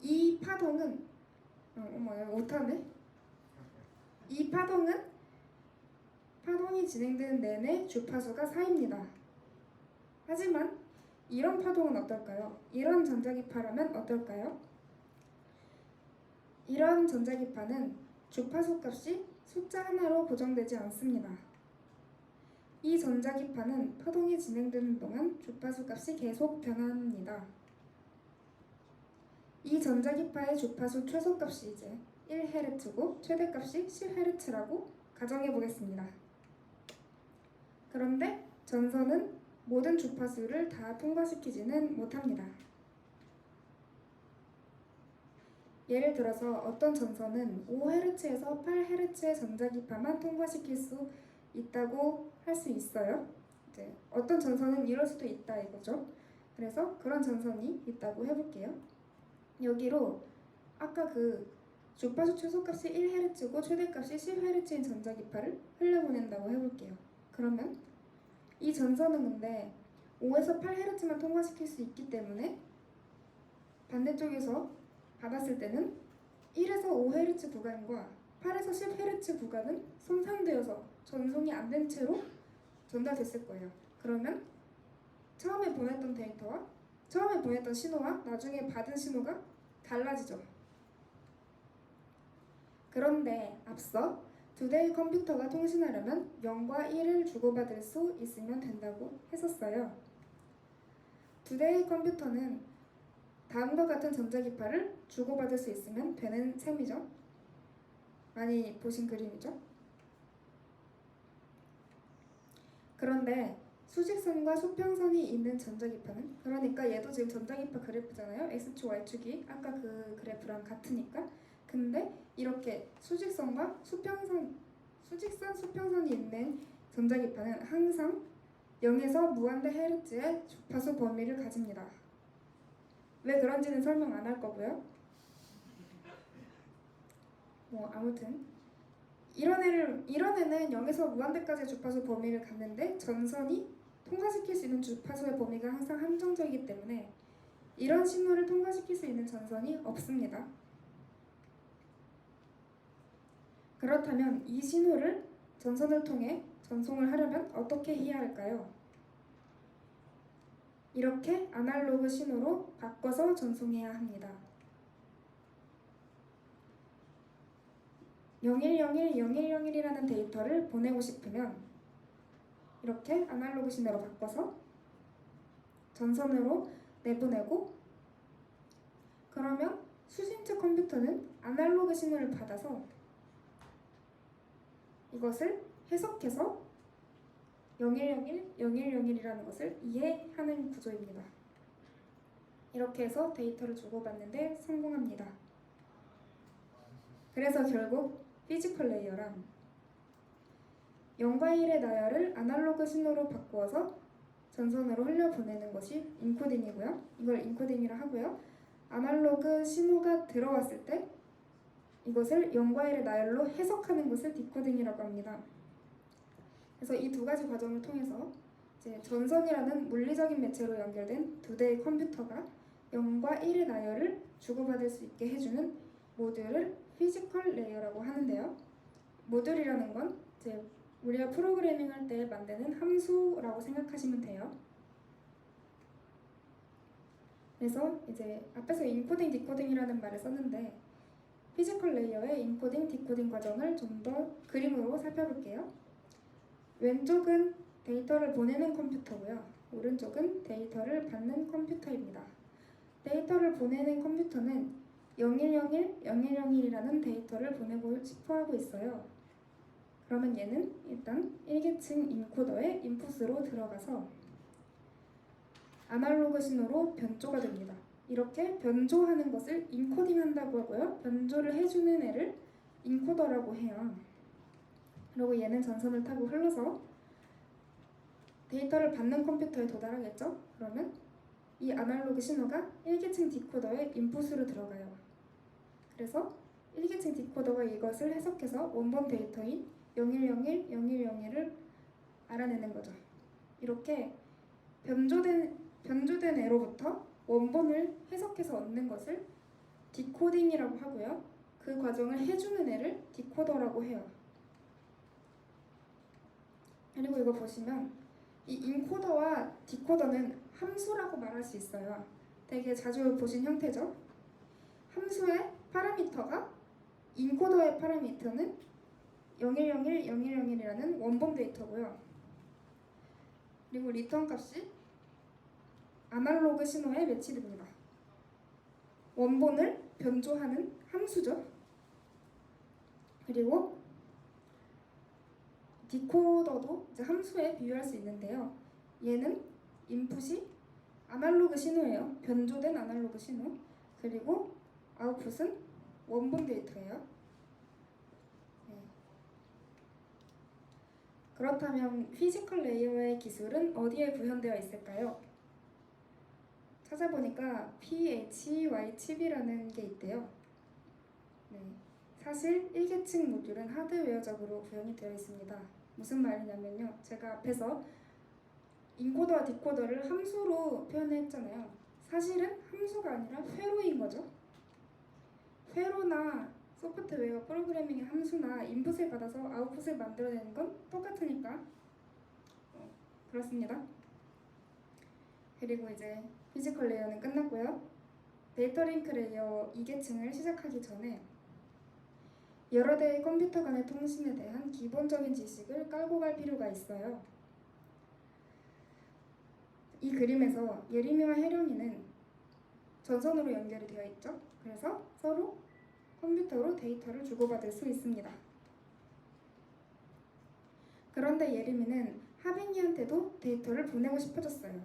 이 파동은 어머 못하네. 이 파동이 진행되는 내내 주파수가 쌓입니다. 하지만 이런 파동은 어떨까요? 이런 전자기파라면 어떨까요? 이런 전자기파는 주파수 값이 숫자 하나로 고정되지 않습니다. 이 전자기파는 파동이 진행되는 동안 주파수 값이 계속 변합니다. 이 전자기파의 주파수 최소값이 이제 1Hz고 최대값이 10Hz라고 가정해 보겠습니다. 그런데 전선은 모든 주파수를 다 통과시키지는 못합니다. 예를 들어서 어떤 전선은 5Hz에서 8Hz의 전자기파만 통과시킬 수 있다고 할 수 있어요. 이제 어떤 전선은 이럴 수도 있다 이거죠. 그래서 그런 전선이 있다고 해볼게요. 여기로 아까 그 주파수 최소값이 1Hz고 최대값이 10Hz인 전자기파를 흘려보낸다고 해볼게요. 그러면 이 전선은 근데 5에서 8Hz만 통과시킬 수 있기 때문에 반대쪽에서 받았을 때는 1에서 5Hz 구간과 8에서 10Hz 구간은 손상되어서 전송이 안 된 채로 전달됐을 거예요. 그러면 처음에 보냈던 데이터와 처음에 보냈던 신호와 나중에 받은 신호가 달라지죠. 그런데 앞서 두 대의 컴퓨터가 통신하려면 0과 1을 주고받을 수 있으면 된다고 했었어요. 두 대의 컴퓨터는 다음과 같은 전자기파를 주고받을 수 있으면 되는 셈이죠. 많이 보신 그림이죠. 그런데 수직선과 수평선이 있는 전자기파는, 그러니까 얘도 지금 전자기파 그래프잖아요. X축, Y축이 아까 그 그래프랑 같으니까. 근데 이렇게 수직선, 수평선이 있는 전자기파는 항상 0에서 무한대 헤르츠의 주파수 범위를 가집니다. 왜 그런지는 설명 안 할 거고요. 아무튼 이런 애는 0에서 무한대까지의 주파수 범위를 갖는데 전선이 통과시킬 수 있는 주파수의 범위가 항상 한정적이기 때문에 이런 신호를 통과시킬 수 있는 전선이 없습니다. 그렇다면 이 신호를 전선을 통해 전송을 하려면 어떻게 해야 할까요? 이렇게 아날로그 신호로 바꿔서 전송해야 합니다. 0101-0101이라는 데이터를 보내고 싶으면 이렇게 아날로그 신호로 바꿔서 전선으로 내보내고, 그러면 수신체 컴퓨터는 아날로그 신호를 받아서 이것을 해석해서 0101-0101이라는 것을 이해하는 구조입니다. 이렇게 해서 데이터를 주고받는데 성공합니다. 그래서 결국 피지컬 레이어란 0과 1의 나열을 아날로그 신호로 바꾸어서 전선으로 흘려보내는 것이 인코딩이고요. 이걸 인코딩이라 하고요. 아날로그 신호가 들어왔을 때 이것을 0과 1의 나열로 해석하는 것을 디코딩이라고 합니다. 그래서 이 두 가지 과정을 통해서 이제 전선이라는 물리적인 매체로 연결된 두 대의 컴퓨터가 0과 1의 나열을 주고받을 수 있게 해주는 모듈을 피지컬 레이어라고 하는데요. 모듈이라는 건 이제 우리가 프로그래밍 할 때 만드는 함수라고 생각하시면 돼요. 그래서 이제 앞에서 인코딩, 디코딩이라는 말을 썼는데 피지컬 레이어의 인코딩, 디코딩 과정을 좀 더 그림으로 살펴볼게요. 왼쪽은 데이터를 보내는 컴퓨터고요. 오른쪽은 데이터를 받는 컴퓨터입니다. 데이터를 보내는 컴퓨터는 0101, 0101이라는 데이터를 보내고 싶어 하고 있어요. 그러면 얘는 일단 1계층 인코더의 인풋으로 들어가서 아날로그 신호로 변조가 됩니다. 이렇게 변조하는 것을 인코딩한다고 하고요. 변조를 해주는 애를 인코더라고 해요. 그리고 얘는 전선을 타고 흘러서 데이터를 받는 컴퓨터에 도달하겠죠? 그러면 이 아날로그 신호가 1계층 디코더의 인풋으로 들어가요. 그래서 1계층 디코더가 이것을 해석해서 원본 데이터인 0101, 0101을 알아내는 거죠. 이렇게 변조된 애로부터 원본을 해석해서 얻는 것을 디코딩이라고 하고요. 그 과정을 해주는 애를 디코더라고 해요. 그리고 이거 보시면 이 인코더와 디코더는 함수라고 말할 수 있어요. 되게 자주 보신 형태죠. 함수의 파라미터가 인코더의 파라미터는 01010101이라는 원본 데이터고요. 그리고 리턴 값이 아날로그 신호에 매치됩니다. 원본을 변조하는 함수죠. 그리고 디코더도 이제 함수에 비유할 수 있는데요. 얘는 인풋이 아날로그 신호예요. 변조된 아날로그 신호. 그리고 아웃풋은 원본 데이터예요. 네. 그렇다면 피지컬 레이어의 기술은 어디에 구현되어 있을까요? 찾아보니까 PHYCB라는 게 있대요. 네. 사실 1계층 모듈은 하드웨어적으로 구현이 되어 있습니다. 무슨 말이냐면요. 제가 앞에서 인코더와 디코더를 함수로 표현했잖아요. 사실은 함수가 아니라 회로인 거죠. 회로나 소프트웨어 프로그래밍의 함수나 인풋을 받아서 아웃풋을 만들어내는 건 똑같으니까 그렇습니다. 그리고 이제 피지컬 레이어는 끝났고요. 데이터 링크 레이어 2계층을 시작하기 전에 여러 대의 컴퓨터 간의 통신에 대한 기본적인 지식을 깔고 갈 필요가 있어요. 이 그림에서 예림이와 혜령이는 전선으로 연결이 되어 있죠. 그래서 서로 컴퓨터로 데이터를 주고받을 수 있습니다. 그런데 예림이는 하빈이한테도 데이터를 보내고 싶어졌어요.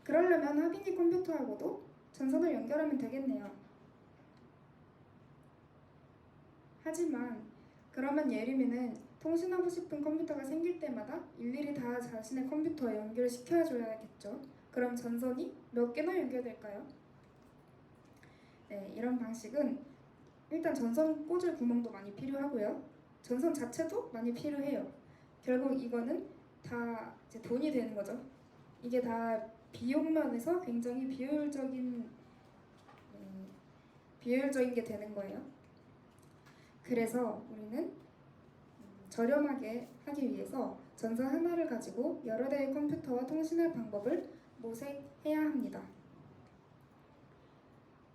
그러려면 하빈이 컴퓨터하고도 전선을 연결하면 되겠네요. 하지만 그러면 예림이는 통신하고 싶은 컴퓨터가 생길 때마다 일일이 다 자신의 컴퓨터에 연결시켜줘야겠죠. 그럼 전선이 몇 개나 연결될까요? 네, 이런 방식은 일단 전선 꽂을 구멍도 많이 필요하고요. 전선 자체도 많이 필요해요. 결국 이거는 다 이제 돈이 되는 거죠. 이게 다 비용 면에서 굉장히 비효율적인 게 되는 거예요. 그래서 우리는 저렴하게 하기 위해서 전선 하나를 가지고 여러 대의 컴퓨터와 통신할 방법을 모색해야 합니다.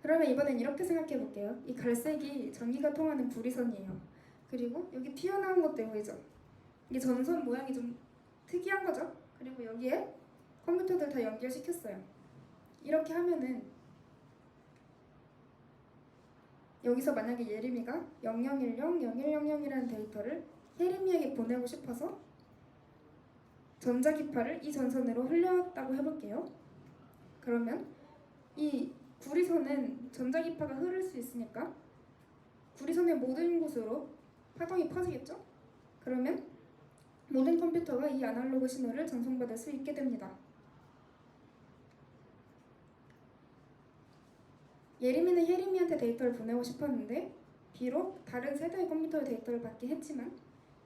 그러면 이번엔 이렇게 생각해 볼게요. 이 갈색이 전기가 통하는 구리선이에요. 그리고 여기 튀어나온 것도 보이죠? 이게 전선 모양이 좀 특이한 거죠? 그리고 여기에 컴퓨터들 다 연결시켰어요. 이렇게 하면은 여기서 만약에 예림이가 0010, 0100이라는 데이터를 혜림이에게 보내고 싶어서 전자기파를 이 전선으로 흘렸다고 해볼게요. 그러면 이 구리선은 전자기파가 흐를 수 있으니까 구리선의 모든 곳으로 파동이 퍼지겠죠? 그러면 모든 컴퓨터가 이 아날로그 신호를 전송받을 수 있게 됩니다. 예림이는 혜림이한테 데이터를 보내고 싶었는데 비록 다른 세대의 컴퓨터의 데이터를 받긴 했지만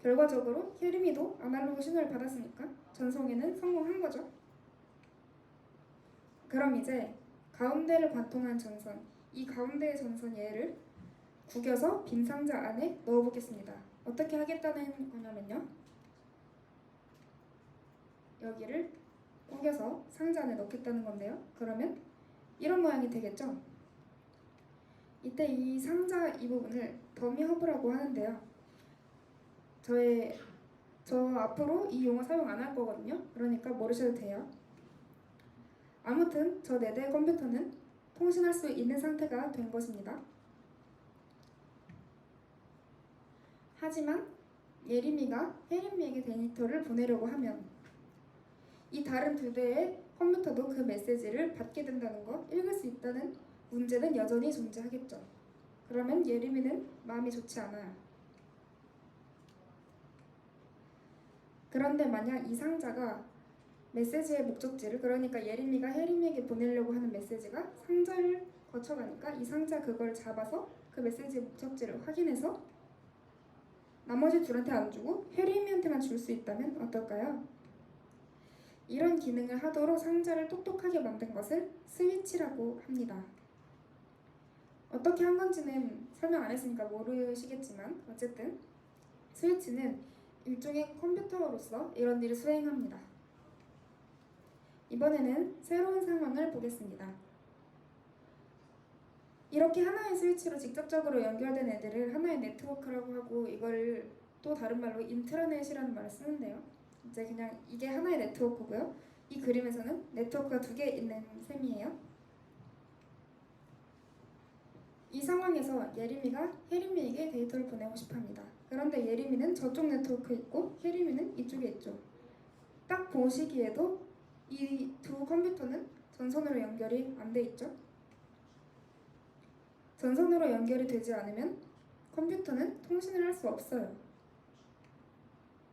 결과적으로 혜림이도 아날로그 신호를 받았으니까 전송에는 성공한 거죠. 그럼 이제 가운데를 관통한 전선, 이 가운데의 전선 얘를 구겨서 빈 상자 안에 넣어보겠습니다. 어떻게 하겠다는 거냐면요. 여기를 구겨서 상자 안에 넣겠다는 건데요. 그러면 이런 모양이 되겠죠. 이때 이 상자 이 부분을 더미 허브라고 하는데요. 저 앞으로 이 용어 사용 안 할 거거든요. 그러니까 모르셔도 돼요. 아무튼 저 4대의 컴퓨터는 통신할 수 있는 상태가 된 것입니다. 하지만 예림이가 혜림이에게 데이터를 보내려고 하면 이 다른 2대의 컴퓨터도 그 메시지를 받게 된다는 거, 읽을 수 있다는 문제는 여전히 존재하겠죠. 그러면 예림이는 마음이 좋지 않아요. 그런데 만약 이 상자가 메시지의 목적지를, 그러니까 예림이가 혜림이에게 보내려고 하는 메시지가 상자를 거쳐가니까 이 상자 그걸 잡아서 그 메시지의 목적지를 확인해서 나머지 둘한테 안 주고 혜림이한테만 줄 수 있다면 어떨까요? 이런 기능을 하도록 상자를 똑똑하게 만든 것을 스위치라고 합니다. 어떻게 한 건지는 설명 안 했으니까 모르시겠지만 어쨌든 스위치는 일종의 컴퓨터로서 이런 일을 수행합니다. 이번에는 새로운 상황을 보겠습니다. 이렇게 하나의 스위치로 직접적으로 연결된 애들을 하나의 네트워크라고 하고 이걸 또 다른 말로 인트라넷이라는 말을 쓰는데요. 이제 그냥 이게 하나의 네트워크고요. 이 그림에서는 네트워크가 두 개 있는 셈이에요. 이 상황에서 예림이가 혜림이에게 데이터를 보내고 싶어합니다. 그런데 예림이는 저쪽 네트워크에 있고 혜림이는 이쪽에 있죠. 딱 보시기에도 이 두 컴퓨터는 전선으로 연결이 안 돼 있죠. 전선으로 연결이 되지 않으면 컴퓨터는 통신을 할 수 없어요.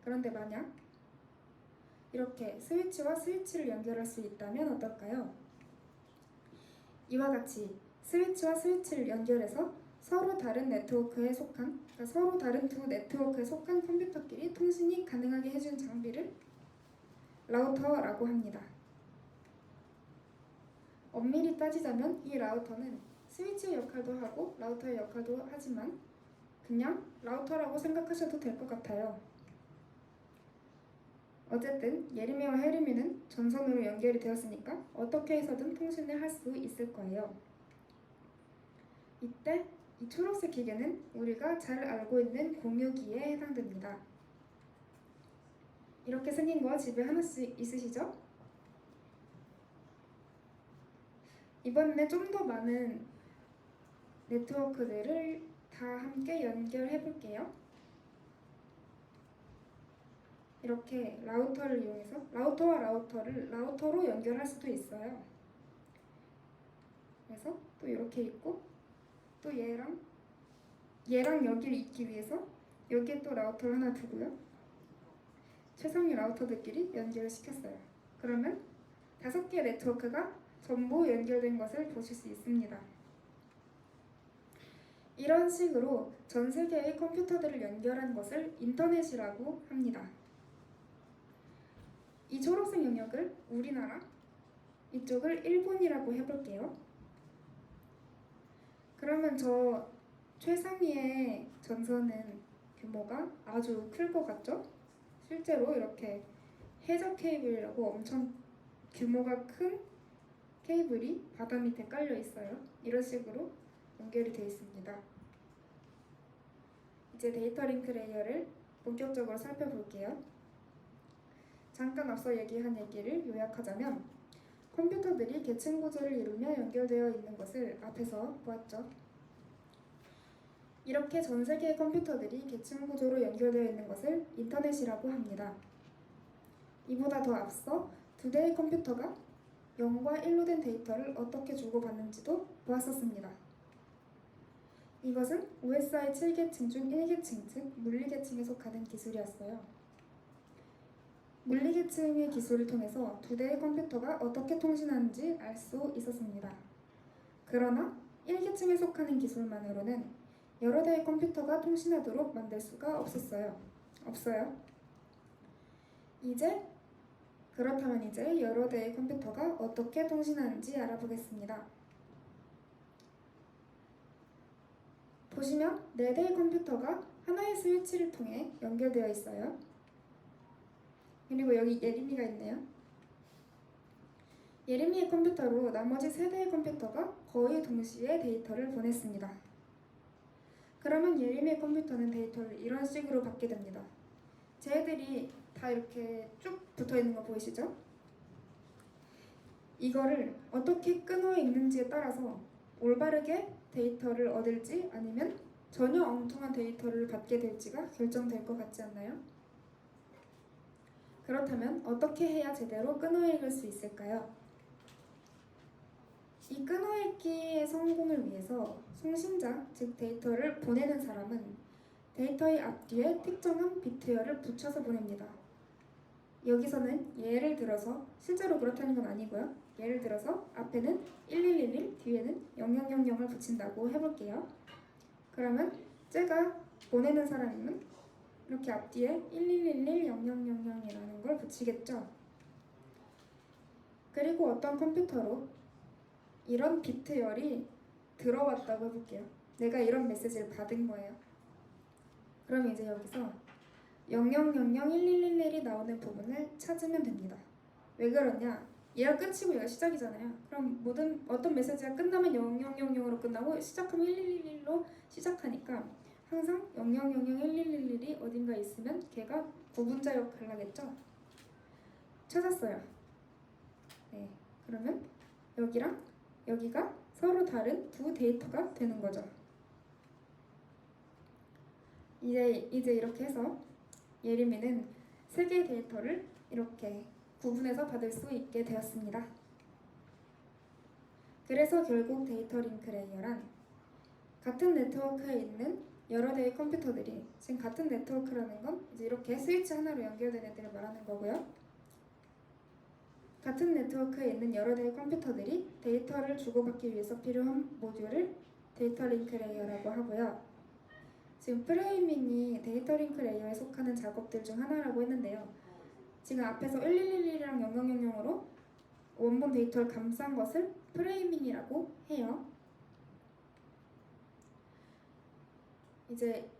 그런데 만약 이렇게 스위치와 스위치를 연결할 수 있다면 어떨까요? 이와 같이 스위치와 스위치를 연결해서 서로 다른 네트워크에 속한, 그러니까 서로 다른 두 네트워크에 속한 컴퓨터끼리 통신이 가능하게 해준 장비를 라우터라고 합니다. 엄밀히 따지자면 이 라우터는 스위치의 역할도 하고 라우터의 역할도 하지만 그냥 라우터라고 생각하셔도 될 것 같아요. 어쨌든 예림이와 혜림이는 전선으로 연결이 되었으니까 어떻게 해서든 통신을 할 수 있을 거예요. 이때 이 초록색 기계는 우리가 잘 알고 있는 공유기에 해당됩니다. 이렇게 생긴 거 집에 하나씩 있으시죠? 이번에는 좀 더 많은 네트워크들을 다 함께 연결해 볼게요. 이렇게 라우터를 이용해서 라우터와 라우터를 라우터로 연결할 수도 있어요. 그래서 또 이렇게 있고 또 얘랑 여기를 잇기 위해서 여기에 또 라우터를 하나 두고요. 최상위 라우터들끼리 연결을 시켰어요. 그러면 5개의 네트워크가 전부 연결된 것을 보실 수 있습니다. 이런 식으로 전 세계의 컴퓨터들을 연결한 것을 인터넷이라고 합니다. 이 초록색 영역을 우리나라, 이쪽을 일본이라고 해볼게요. 그러면 저 최상위의 전선은 규모가 아주 클 것 같죠? 실제로 이렇게 해저 케이블이라고 엄청 규모가 큰 케이블이 바다 밑에 깔려 있어요. 이런 식으로 연결이 되어 있습니다. 이제 데이터 링크 레이어를 본격적으로 살펴볼게요. 잠깐 앞서 얘기한 얘기를 요약하자면 컴퓨터들이 계층 구조를 이루며 연결되어 있는 것을 앞에서 보았죠. 이렇게 전 세계의 컴퓨터들이 계층 구조로 연결되어 있는 것을 인터넷이라고 합니다. 이보다 더 앞서 두 대의 컴퓨터가 0과 1로 된 데이터를 어떻게 주고받는지도 보았었습니다. 이것은 OSI 7계층 중 1계층, 즉 물리계층에 속하는 기술이었어요. 물리계층의 기술을 통해서 두 대의 컴퓨터가 어떻게 통신하는지 알 수 있었습니다. 그러나 1계층에 속하는 기술만으로는 여러 대의 컴퓨터가 통신하도록 만들 수가 없어요. 그렇다면 이제 여러 대의 컴퓨터가 어떻게 통신하는지 알아보겠습니다. 보시면 4대의 컴퓨터가 하나의 스위치를 통해 연결되어 있어요. 그리고 여기 예림이가 있네요. 예림이의 컴퓨터로 나머지 3대의 컴퓨터가 거의 동시에 데이터를 보냈습니다. 그러면 예림이의 컴퓨터는 데이터를 이런 식으로 받게 됩니다. 쟤들이 다 이렇게 쭉 붙어 있는 거 보이시죠? 이거를 어떻게 끊어 읽는지에 따라서 올바르게 데이터를 얻을지 아니면 전혀 엉뚱한 데이터를 받게 될지가 결정될 것 같지 않나요? 그렇다면 어떻게 해야 제대로 끊어 읽을 수 있을까요? 이 끊어 읽기의 성공을 위해서 송신자, 즉 데이터를 보내는 사람은 데이터의 앞뒤에 특정한 비트열을 붙여서 보냅니다. 여기서는 예를 들어서 실제로 그렇다는 건 아니고요. 예를 들어서 앞에는 1111, 뒤에는 0000을 붙인다고 해볼게요. 그러면 제가 보내는 사람은 이렇게 앞뒤에 1111, 0000이라는 걸 붙이겠죠. 그리고 어떤 컴퓨터로 이런 비트열이 들어왔다고 해볼게요. 내가 이런 메시지를 받은 거예요. 그럼 이제 여기서 00001111이 나오는 부분을 찾으면 됩니다. 왜 그러냐? 얘가 끝이고 얘가 시작이잖아요. 그럼 어떤 메시지가 끝나면 0000으로 끝나고 시작하면 1111로 시작하니까 항상 00001111이 어딘가 있으면 걔가 구분자 역할을 하겠죠? 찾았어요. 네, 그러면 여기랑 여기가 서로 다른 두 데이터가 되는 거죠. 이제 이렇게 해서 예림이는 세 개의 데이터를 이렇게 구분해서 받을 수 있게 되었습니다. 그래서 결국 데이터 링크 레이어란 같은 네트워크에 있는 여러 대의 컴퓨터들이, 지금 같은 네트워크라는 건 이제 이렇게 스위치 하나로 연결된 애들을 말하는 거고요. 같은 네트워크에 있는 여러 대의 컴퓨터들이 데이터를 주고받기 위해서 필요한 모듈을 데이터 링크 레이어라고 하고요. 지금 프레이밍이 데이터 링크 레이어에 속하는 작업들 중 하나라고 했는데요. 지금 앞에서 1111이랑 0000으로 원본 데이터를 감싼 것을 프레이밍이라고 해요. 이제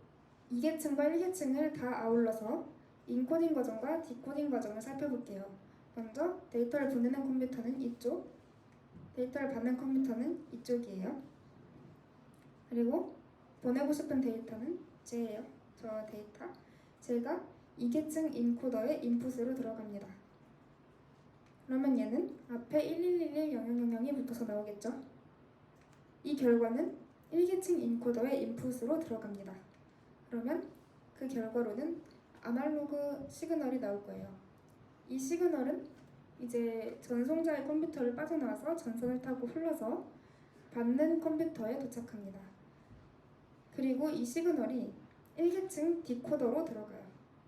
2계층과 1계층을 다 아울러서 인코딩 과정과 디코딩 과정을 살펴볼게요. 먼저 데이터를 보내는 컴퓨터는 이쪽, 데이터를 받는 컴퓨터는 이쪽이에요. 그리고 보내고 싶은 데이터는 쟤예요. 저 데이터. 제가 2계층 인코더의 인풋으로 들어갑니다. 그러면 얘는 앞에 1111, 0000이 붙어서 나오겠죠? 이 결과는 1계층 인코더의 인풋으로 들어갑니다. 그러면 그 결과로는 아날로그 시그널이 나올 거예요. 이 시그널은 이제 전송자의 컴퓨터를 빠져나와서 전선을 타고 흘러서 받는 컴퓨터에 도착합니다. 그리고 이 시그널이 1계층 디코더로 들어가요.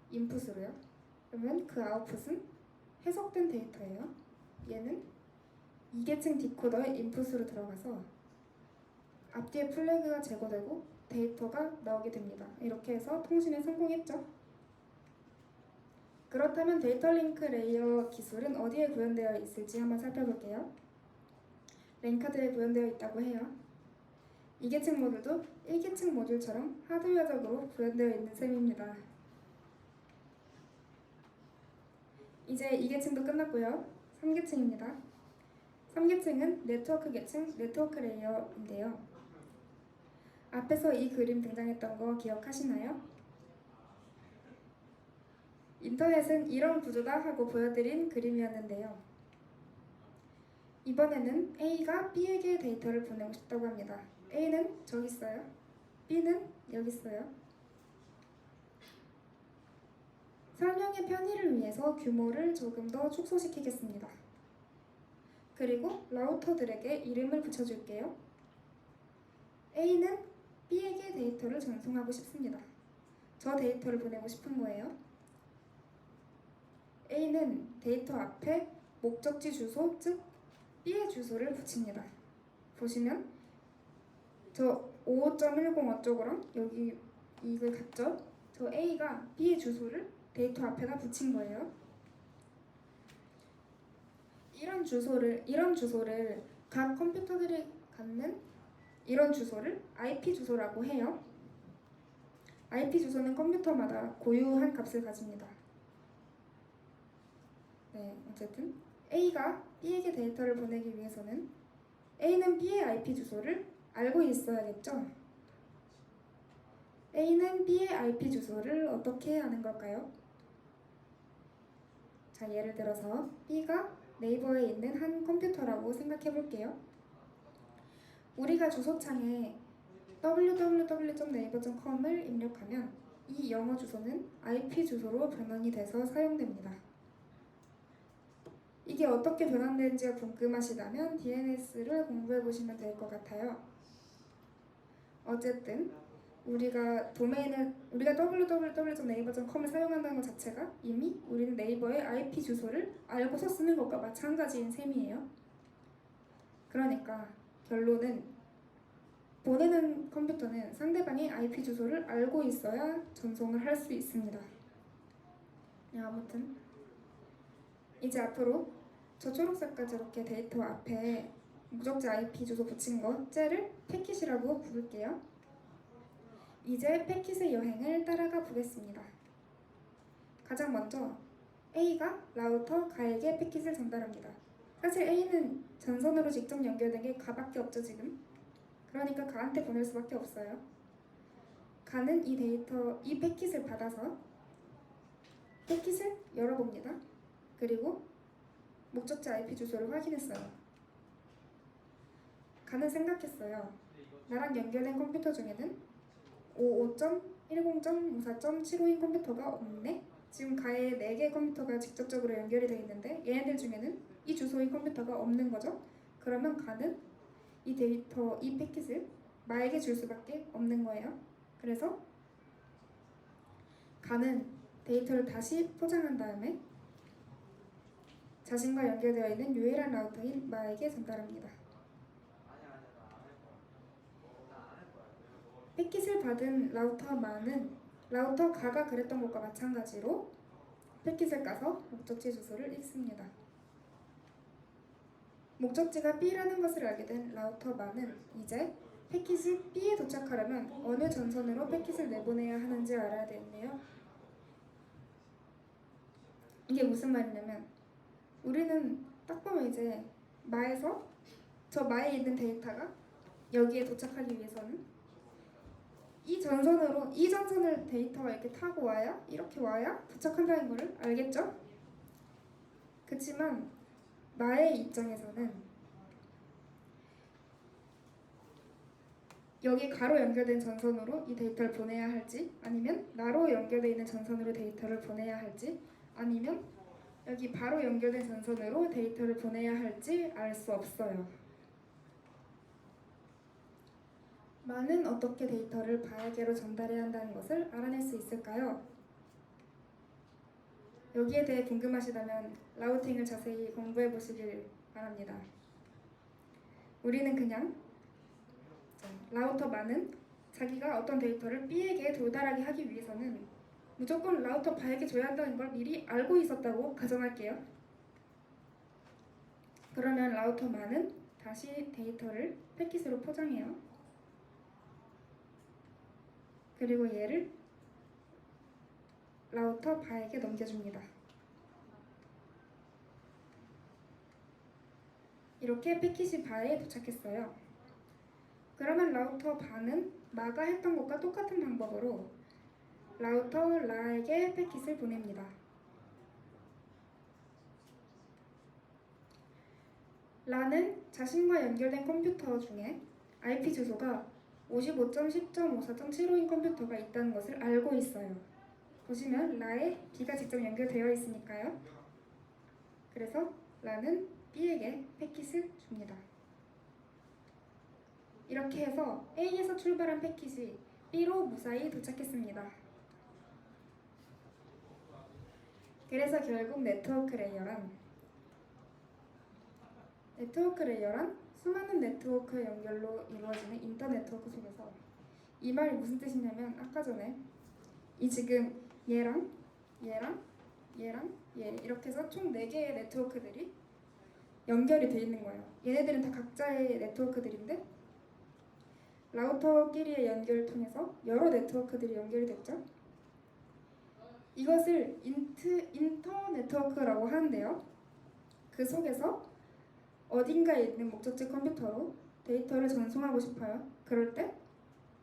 인풋으로요. 그러면 그 아웃풋은 해석된 데이터예요. 얘는 2계층 디코더의 인풋으로 들어가서 앞뒤에 플래그가 제거되고 데이터가 나오게 됩니다. 이렇게 해서 통신에 성공했죠. 그렇다면 데이터 링크 레이어 기술은 어디에 구현되어 있을지 한번 살펴볼게요. 랜카드에 구현되어 있다고 해요. 2계층 모듈도 1계층 모듈처럼 하드웨어적으로 구현되어 있는 셈입니다. 이제 2계층도 끝났고요. 3계층입니다. 3계층은 네트워크 계층, 네트워크 레이어인데요. 앞에서 이 그림 등장했던 거 기억하시나요? 인터넷은 이런 구조다 하고 보여드린 그림이었는데요. 이번에는 A가 B에게 데이터를 보내고 싶다고 합니다. A는 저기 있어요. B는 여기 있어요. 설명의 편의를 위해서 규모를 조금 더 축소시키겠습니다. 그리고 라우터들에게 이름을 붙여줄게요. A는 B에게 데이터를 전송하고 싶습니다. 저 데이터를 보내고 싶은 거예요. A는 데이터 앞에 목적지 주소, 즉 B의 주소를 붙입니다. 보시면 저 55.10 어쩌고랑 여기 이걸 같죠? 저 A가 B의 주소를 데이터 앞에다 붙인 거예요. 이런 주소를 각 컴퓨터들이 갖는 이런 주소를 IP 주소라고 해요. IP 주소는 컴퓨터마다 고유한 값을 가집니다. 네, 어쨌든 A가 B에게 데이터를 보내기 위해서는 A는 B의 IP 주소를 알고 있어야겠죠? A는 B의 IP 주소를 어떻게 아는 걸까요? 자, 예를 들어서 B가 네이버에 있는 한 컴퓨터라고 생각해 볼게요. 우리가 주소창에 www.naver.com을 입력하면 이 영어 주소는 IP 주소로 변환이 돼서 사용됩니다. 이게 어떻게 변환되는지가 궁금하시다면 DNS를 공부해 보시면 될 것 같아요. 어쨌든 우리가 www.naver.com을 사용한다는 것 자체가 이미 우리는 네이버의 IP 주소를 알고서 쓰는 것과 마찬가지인 셈이에요. 그러니까 결론은 보내는 컴퓨터는 상대방의 IP 주소를 알고 있어야 전송을 할 수 있습니다. 아무튼 이제 앞으로 저 초록색까지 이렇게 데이터 앞에 무적지 IP 주소 붙인 거 째를 패킷이라고 부를게요. 이제 패킷의 여행을 따라가 보겠습니다. 가장 먼저 A가 라우터 가에게 패킷을 전달합니다. 사실 A는 전선으로 직접 연결된 게 가밖에 없죠 지금. 그러니까 가한테 보낼 수밖에 없어요. 가는 이 패킷을 받아서 패킷을 열어봅니다. 그리고 목적지 IP 주소를 확인했어요. 가는 생각했어요. 나랑 연결된 컴퓨터 중에는 55.10.54.75인 컴퓨터가 없네? 지금 가에 4개의 컴퓨터가 직접적으로 연결이 되어 있는데 얘네들 중에는 이 주소의 컴퓨터가 없는 거죠. 그러면 가는 이 패킷을 마에게 줄 수밖에 없는 거예요. 그래서 가는 데이터를 다시 포장한 다음에 자신과 연결되어 있는 유일한 라우터인 마에게 전달합니다. 패킷을 받은 라우터 마는 라우터 가가 그랬던 것과 마찬가지로 패킷을 까서 목적지 주소를 읽습니다. 목적지가 B라는 것을 알게 된 라우터 마는 이제 패킷이 B에 도착하려면 어느 전선으로 패킷을 내보내야 하는지 알아야 되는데요. 이게 무슨 말이냐면 우리는 딱 보면 이제 마에서 저 마에 있는 데이터가 여기에 도착하기 위해서는 이 전선을 데이터가 이렇게 타고 와야 이렇게 와야 도착한다는 거를 알겠죠? 그치만 마의 입장에서는 여기 가로 연결된 전선으로 이 데이터를 보내야 할지 아니면 나로 연결되어 있는 전선으로 데이터를 보내야 할지 아니면 여기 바로 연결된 전선으로 데이터를 보내야 할지 알 수 없어요. 마는 어떻게 데이터를 바에게로 전달해야 한다는 것을 알아낼 수 있을까요? 여기에 대해 궁금하시다면 라우팅을 자세히 공부해 보시길 바랍니다. 우리는 그냥 라우터 마는 자기가 어떤 데이터를 B에게 도달하게 하기 위해서는 무조건 라우터 바에게 줘야 한다는 걸 미리 알고 있었다고 가정할게요. 그러면 라우터 마는 다시 데이터를 패킷으로 포장해요. 그리고 얘를 라우터 바에게 넘겨줍니다. 이렇게 패킷이 바에 도착했어요. 그러면 라우터 바는 마가 했던 것과 똑같은 방법으로 라우터 라에게 패킷을 보냅니다. 라는 자신과 연결된 컴퓨터 중에 IP 주소가 55.10.54.75인 컴퓨터가 있다는 것을 알고 있어요. 보시면 라에 B가 직접 연결되어 있으니까요. 그래서 라는 B에게 패킷을 줍니다. 이렇게 해서 A에서 출발한 패킷이 B로 무사히 도착했습니다. 그래서 결국 네트워크 레이어란 수많은 네트워크 연결로 이루어지는 인터네트워크 속에서 이 말이 무슨 뜻이냐면 아까 전에 이 지금 얘랑 얘 이렇게 해서 총 4개의 네트워크들이 연결이 돼 있는 거예요. 얘네들은 다 각자의 네트워크들인데 라우터끼리의 연결을 통해서 여러 네트워크들이 연결이 됐죠. 이것을 인터 네트워크라고 하는데요. 그 속에서 어딘가에 있는 목적지 컴퓨터로 데이터를 전송하고 싶어요. 그럴 때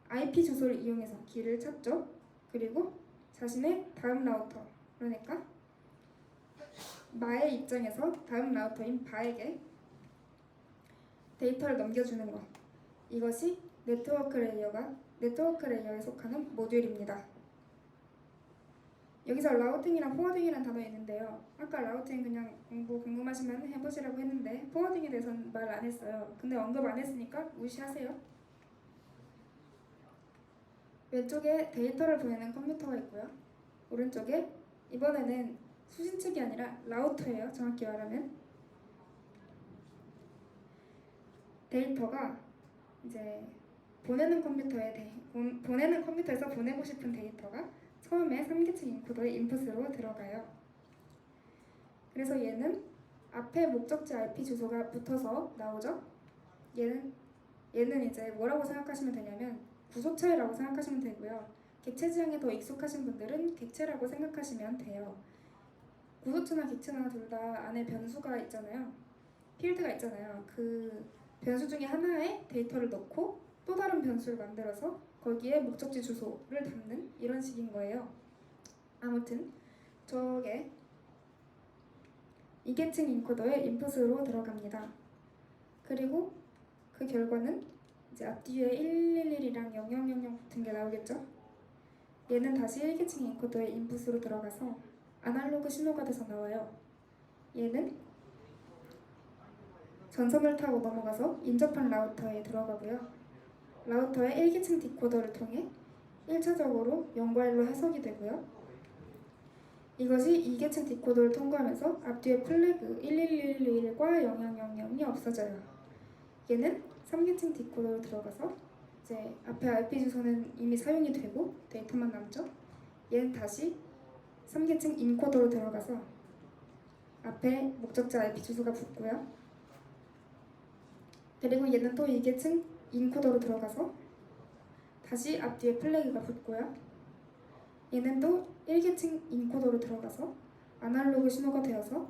IP 주소를 이용해서 길을 찾죠. 그리고 자신의 다음 라우터, 그러니까 마의 입장에서 다음 라우터인 바에게 데이터를 넘겨주는 것. 이것이 네트워크 레이어에 속하는 모듈입니다. 여기서 라우팅이랑 포워딩이라는 단어가 있는데요. 아까 라우팅 그냥 궁금하시면 해보시라고 했는데 포워딩에 대해서는 말 안 했어요. 근데 언급 안 했으니까 무시하세요. 왼쪽에 데이터를 보내는 컴퓨터가 있고요. 오른쪽에 이번에는 수신 측이 아니라 라우터예요. 정확히 말하면 데이터가 이제 보내는 컴퓨터에서 보내고 싶은 데이터가 처음에 3계층 인코더의 인풋으로 들어가요. 그래서 얘는 앞에 목적지 IP 주소가 붙어서 나오죠. 얘는 이제 뭐라고 생각하시면 되냐면 구속차이라고 생각하시면 되고요. 객체 지향에 더 익숙하신 분들은 객체라고 생각하시면 돼요. 구속차나 객체나 둘 다 안에 변수가 있잖아요. 필드가 있잖아요. 그 변수 중에 하나에 데이터를 넣고 또 다른 변수를 만들어서 거기에 목적지 주소를 담는 이런 식인 거예요. 아무튼 저게 이계층 인코더의 인풋으로 들어갑니다. 그리고 그 결과는 이제 앞뒤에 1111이랑 0000 붙은 게 나오겠죠? 얘는 다시 1계층 인코더의 인풋으로 들어가서 아날로그 신호가 돼서 나와요. 얘는 전선을 타고 넘어가서 인접한 라우터에 들어가고요. 라우터의 1계층 디코더를 통해 1차적으로 0과 1로 해석이 되고요. 이것이 2계층 디코더를 통과하면서 앞뒤에 플래그 1111과 0000이 없어져요. 얘는 3계층 디코더로 들어가서 이제 앞에 IP 주소는 이미 사용이 되고 데이터만 남죠. 얘는 다시 3계층 인코더로 들어가서 앞에 목적지 IP 주소가 붙고요. 그리고 얘는 또 2계층 인코더로 들어가서 다시 앞뒤에 플래그가 붙고요. 얘는 또 1계층 인코더로 들어가서 아날로그 신호가 되어서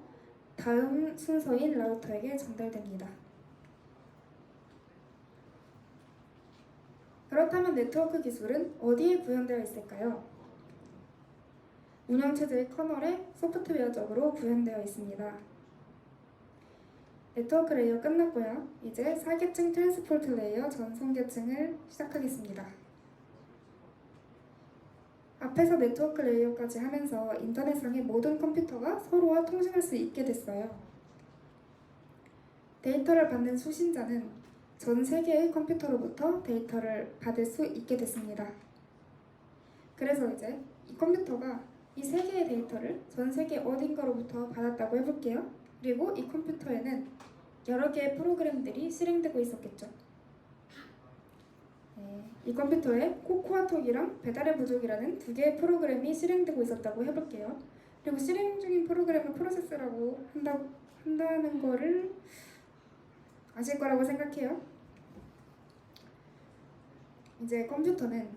다음 순서인 라우터에게 전달됩니다. 그렇다면 네트워크 기술은 어디에 구현되어 있을까요? 운영체제의 커널에 소프트웨어적으로 구현되어 있습니다. 네트워크 레이어 끝났고요. 이제 4계층 트랜스포트 레이어 전송 계층을 시작하겠습니다. 앞에서 네트워크 레이어까지 하면서 인터넷상의 모든 컴퓨터가 서로와 통신할 수 있게 됐어요. 데이터를 받는 수신자는 전 세계의 컴퓨터로부터 데이터를 받을 수 있게 됐습니다. 그래서 이제 이 컴퓨터가 이 세 개의 데이터를 전 세계 어딘가로부터 받았다고 해볼게요. 그리고 이 컴퓨터에는 여러 개의 프로그램들이 실행되고 있었겠죠. 이 컴퓨터에 코코아톡이랑 배달의 부족이라는 두 개의 프로그램이 실행되고 있었다고 해볼게요. 그리고 실행 중인 프로그램을 프로세스라고 한다는 거를 아실 거라고 생각해요. 이제 컴퓨터는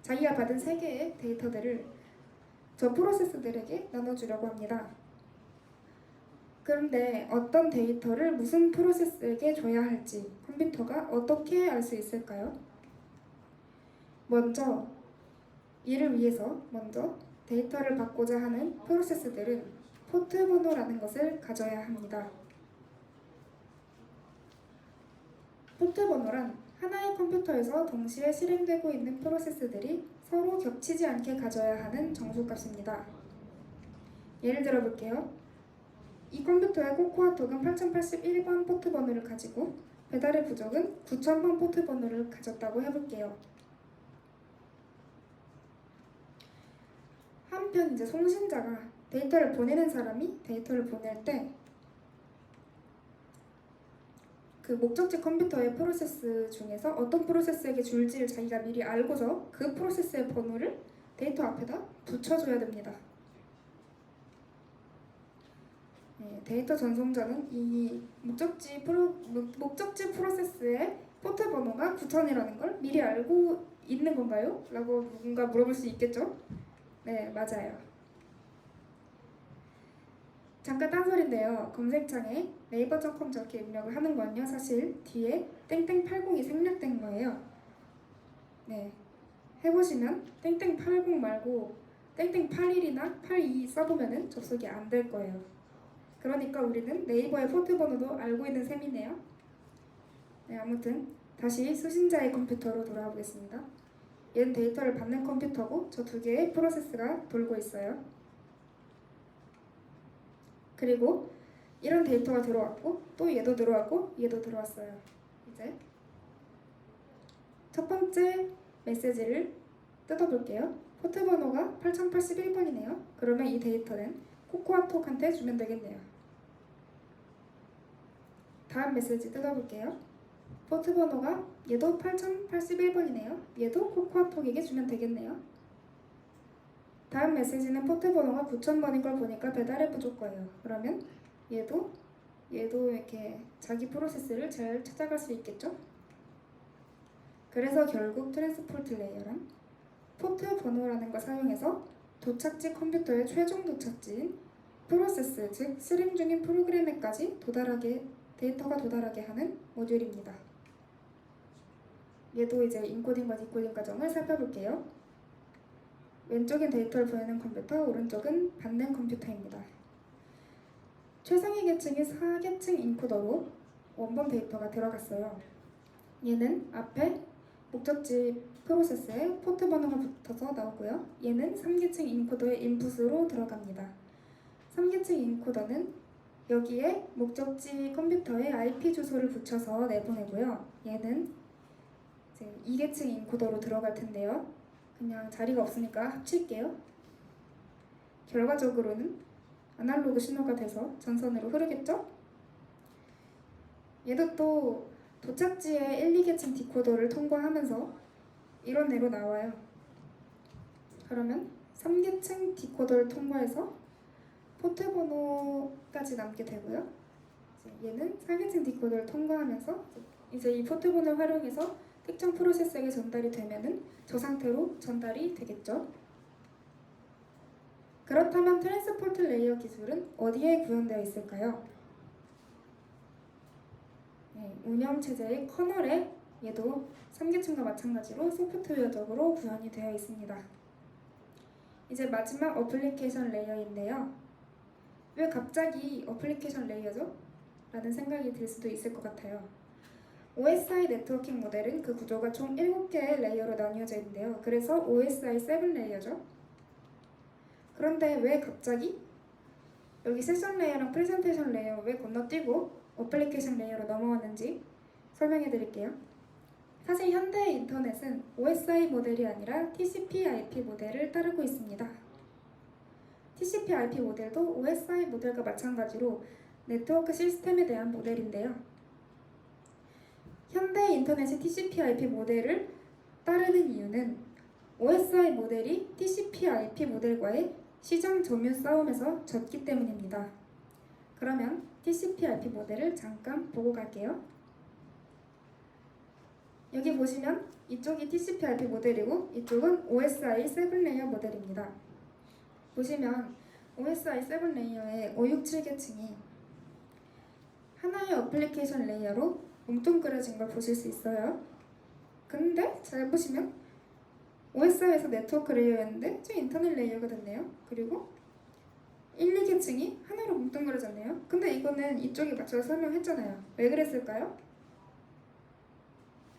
자기가 받은 세 개의 데이터들을 저 프로세스들에게 나눠주려고 합니다. 그런데 어떤 데이터를 무슨 프로세스에게 줘야 할지 컴퓨터가 어떻게 알 수 있을까요? 먼저 이를 위해서 데이터를 받고자 하는 프로세스들은 포트 번호라는 것을 가져야 합니다. 포트 번호란 하나의 컴퓨터에서 동시에 실행되고 있는 프로세스들이 서로 겹치지 않게 가져야 하는 정수값입니다. 예를 들어 볼게요. 이 컴퓨터의 코코아톡은 8081번 포트 번호를 가지고 배달의 부족은 9000번 포트 번호를 가졌다고 해볼게요. 한편 이제 송신자가 데이터를 보내는 사람이 데이터를 보낼 때 그 목적지 컴퓨터의 프로세스 중에서 어떤 프로세스에게 줄지를 자기가 미리 알고서 그 프로세스의 번호를 데이터 앞에다 붙여줘야 됩니다. 데이터 전송자는 이 목적지 프로세스의 포트 번호가 9000이라는 걸 미리 알고 있는 건가요? 라고 누군가 물어볼 수 있겠죠? 네, 맞아요. 잠깐 딴소리인데요. 검색창에 네이버.com 저렇게 입력을 하는 건요. 사실 뒤에 땡땡80이 생략된 거예요. 네, 해보시면 땡땡80 말고 땡땡81이나 82 써보면은 접속이 안 될 거예요. 그러니까 우리는 네이버의 포트 번호도 알고 있는 셈이네요. 네, 아무튼 다시 수신자의 컴퓨터로 돌아와 보겠습니다. 얘는 데이터를 받는 컴퓨터고 저 두 개의 프로세스가 돌고 있어요. 그리고 이런 데이터가 들어왔고 또 얘도 들어왔고 얘도 들어왔어요. 이제 첫 번째 메시지를 뜯어볼게요. 포트 번호가 8081번이네요. 그러면 이 데이터는 코코아톡한테 주면 되겠네요. 다음 메시지 뜯어볼게요. 포트 번호가 얘도 8081번이네요. 얘도 코코아톡에게 주면 되겠네요. 다음 메시지는 포트 번호가 9000번인 걸 보니까 배달의 부족 거예요. 그러면 얘도 얘도 이렇게 자기 프로세스를 잘 찾아갈 수 있겠죠? 그래서 결국 트랜스포트 레이어란 포트 번호라는 걸 사용해서 도착지 컴퓨터의 최종 도착지인 프로세스, 즉 실행 중인 프로그램에까지 데이터가 도달하게 하는 모듈입니다. 얘도 이제 인코딩과 디코딩 과정을 살펴볼게요. 왼쪽엔 데이터를 보내는 컴퓨터, 오른쪽은 받는 컴퓨터입니다. 최상위 계층이 4계층 인코더로 원본 데이터가 들어갔어요. 얘는 앞에 목적지 프로세스에 포트 번호가 붙어서 나오고요. 얘는 3계층 인코더의 인풋으로 들어갑니다. 3계층 인코더는 여기에 목적지 컴퓨터에 IP 주소를 붙여서 내보내고요. 얘는 이제 2계층 인코더로 들어갈 텐데요. 그냥 자리가 없으니까 합칠게요. 결과적으로는 아날로그 신호가 돼서 전선으로 흐르겠죠? 얘도 또 도착지에 1, 2계층 디코더를 통과하면서 이런 애로 나와요. 그러면 3계층 디코더를 통과해서 포트 번호까지 남게 되고요. 얘는 4계층 디코더를 통과하면서 이제 이 포트 번호를 활용해서 특정 프로세스에게 전달이 되면은 저 상태로 전달이 되겠죠. 그렇다면 트랜스포트 레이어 기술은 어디에 구현되어 있을까요? 운영체제의 커널에 얘도 3계층과 마찬가지로 소프트웨어적으로 구현이 되어 있습니다. 이제 마지막 어플리케이션 레이어인데요. 왜 갑자기 어플리케이션 레이어죠? 라는 생각이 들 수도 있을 것 같아요. OSI 네트워킹 모델은 그 구조가 총 7개의 레이어로 나뉘어져 있는데요. 그래서 OSI 7 레이어죠. 그런데 왜 갑자기 여기 세션 레이어랑 프레젠테이션 레이어 왜 건너뛰고 어플리케이션 레이어로 넘어왔는지 설명해 드릴게요. 사실 현대의 인터넷은 OSI 모델이 아니라 TCP/IP 모델을 따르고 있습니다. TCP/IP 모델도 OSI 모델과 마찬가지로 네트워크 시스템에 대한 모델인데요. 현대 인터넷이 TCP/IP 모델을 따르는 이유는 OSI 모델이 TCP/IP 모델과의 시장 점유 싸움에서 졌기 때문입니다. 그러면 TCP/IP 모델을 잠깐 보고 갈게요. 여기 보시면 이쪽이 TCP/IP 모델이고 이쪽은 OSI 7레이어 모델입니다. 보시면 OSI 7레이어의 567계층이 하나의 어플리케이션 레이어로 뭉뚱그려진 걸 보실 수 있어요. 근데 잘 보시면 OSI에서 네트워크 레이어였는데 저 인터넷 레이어가 됐네요. 그리고 1, 2계층이 하나로 뭉뚱그려졌네요. 근데 이거는 이쪽에 맞춰서 설명했잖아요. 왜 그랬을까요?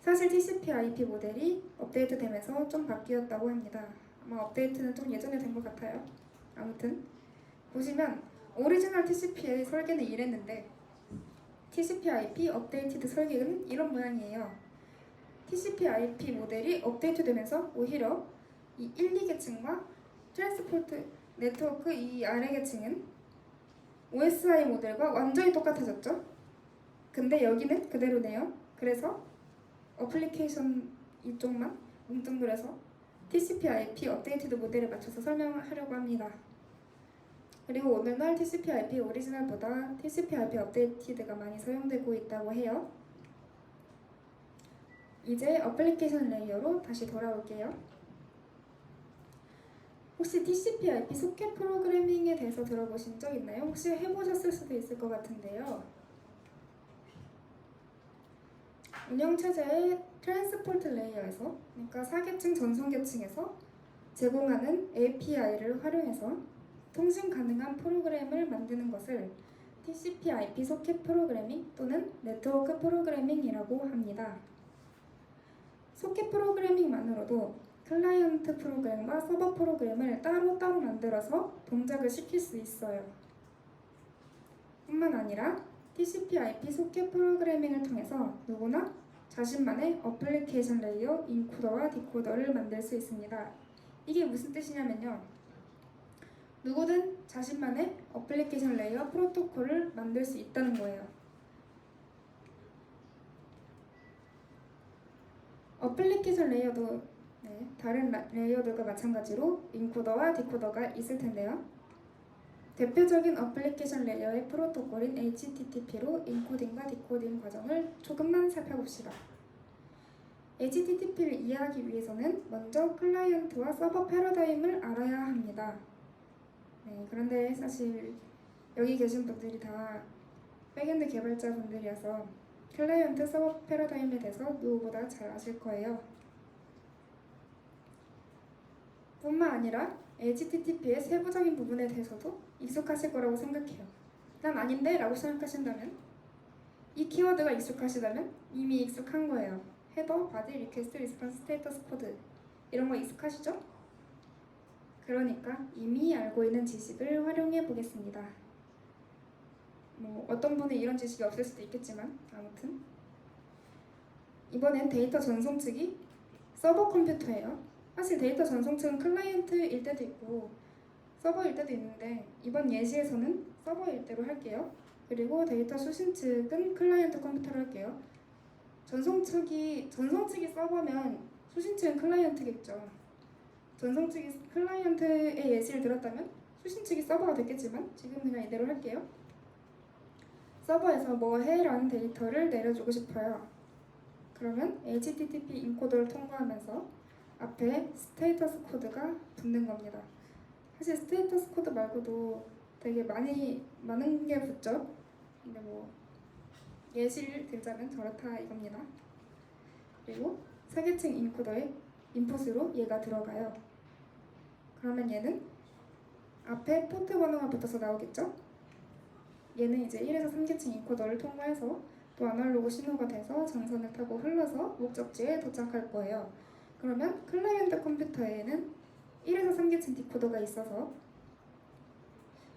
사실 TCP/IP 모델이 업데이트되면서 좀 바뀌었다고 합니다. 아마 업데이트는 좀 예전에 된 것 같아요. 아무튼 보시면 오리지널 TCP의 설계는 이랬는데 TCP/IP 업데이티드 설계는 이런 모양이에요. TCP/IP 모델이 업데이트되면서 오히려 이 1, 2계층과 트랜스포트 네트워크 이 아래 계층은 OSI 모델과 완전히 똑같아졌죠. 근데 여기는 그대로네요. 그래서 어플리케이션 이쪽만 뭉뚱그려서 TCP/IP 업데이티드 모델에 맞춰서 설명하려고 합니다. 그리고 오늘날 TCP/IP 오리지널보다 TCP/IP 업데이티드가 많이 사용되고 있다고 해요. 이제 어플리케이션 레이어로 다시 돌아올게요. 혹시 TCP/IP 소켓 프로그래밍에 대해서 들어보신 적 있나요? 혹시 해보셨을 수도 있을 것 같은데요. 운영체제의 트랜스포트 레이어에서, 그러니까 4계층 전송계층에서 제공하는 API를 활용해서 통신 가능한 프로그램을 만드는 것을 TCP/IP 소켓 프로그래밍 또는 네트워크 프로그래밍이라고 합니다. 소켓 프로그래밍만으로도 클라이언트 프로그램과 서버 프로그램을 따로따로 만들어서 동작을 시킬 수 있어요. 뿐만 아니라 TCP/IP 소켓 프로그래밍을 통해서 누구나 자신만의 어플리케이션 레이어, 인코더와 디코더를 만들 수 있습니다. 이게 무슨 뜻이냐면요. 누구든 자신만의 어플리케이션 레이어 프로토콜을 만들 수 있다는 거예요. 어플리케이션 레이어도 다른 레이어들과 마찬가지로 인코더와 디코더가 있을 텐데요. 대표적인 어플리케이션 레이어의 프로토콜인 HTTP로 인코딩과 디코딩 과정을 조금만 살펴봅시다. HTTP를 이해하기 위해서는 먼저 클라이언트와 서버 패러다임을 알아야 합니다. 네, 그런데 사실 여기 계신 분들이 다 백엔드 개발자분들이어서 클라이언트 서버 패러다임에 대해서 누구보다 잘 아실 거예요. 뿐만 아니라 HTTP의 세부적인 부분에 대해서도 익숙하실 거라고 생각해요. 난 아닌데? 라고 생각하신다면 이 키워드가 익숙하시다면 이미 익숙한 거예요. 헤더, 바디, 리퀘스트, 리스폰스, 스테이터스 코드 이런 거 익숙하시죠? 그러니까 이미 알고 있는 지식을 활용해 보겠습니다. 어떤 분은 이런 지식이 없을 수도 있겠지만 아무튼 이번엔 데이터 전송 측이 서버 컴퓨터예요. 사실 데이터 전송 측은 클라이언트일 때도 있고 서버일 때도 있는데 이번 예시에서는 서버일 때로 할게요. 그리고 데이터 수신 측은 클라이언트 컴퓨터로 할게요. 전송 측이 서버면 수신 측은 클라이언트겠죠. 전송 측이 클라이언트의 예시를 들었다면 수신 측이 서버가 됐겠지만 지금 그냥 이대로 할게요. 서버에서 뭐 해라는 데이터를 내려주고 싶어요. 그러면 HTTP 인코더를 통과하면서 앞에 스테이터스 코드가 붙는 겁니다. 사실 스테이터스 코드 말고도 되게 많은 게 붙죠. 근데 예시를 들자면 저렇다 이겁니다. 그리고 사계층 인코더의 인풋으로 얘가 들어가요. 그러면 얘는 앞에 포트 번호가 붙어서 나오겠죠? 얘는 이제 1에서 3계층 인코더를 통과해서 또 아날로그 신호가 돼서 전선을 타고 흘러서 목적지에 도착할 거예요. 그러면 클라이언트 컴퓨터에는 1에서 3계층 디코더가 있어서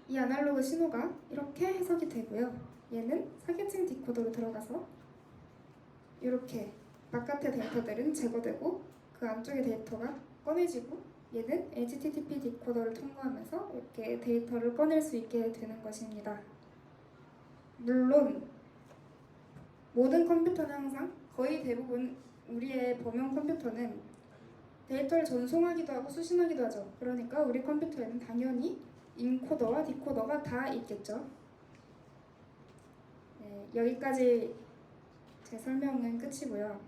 이 아날로그 신호가 이렇게 해석이 되고요. 얘는 4계층 디코더로 들어가서 이렇게 바깥의 데이터들은 제거되고 그 안쪽의 데이터가 꺼내지고 얘는 HTTP 디코더를 통과하면서 이렇게 데이터를 꺼낼 수 있게 되는 것입니다. 물론 모든 컴퓨터는 항상 거의 대부분 우리의 범용 컴퓨터는 데이터를 전송하기도 하고 수신하기도 하죠. 그러니까 우리 컴퓨터에는 당연히 인코더와 디코더가 다 있겠죠. 네, 여기까지 제 설명은 끝이고요.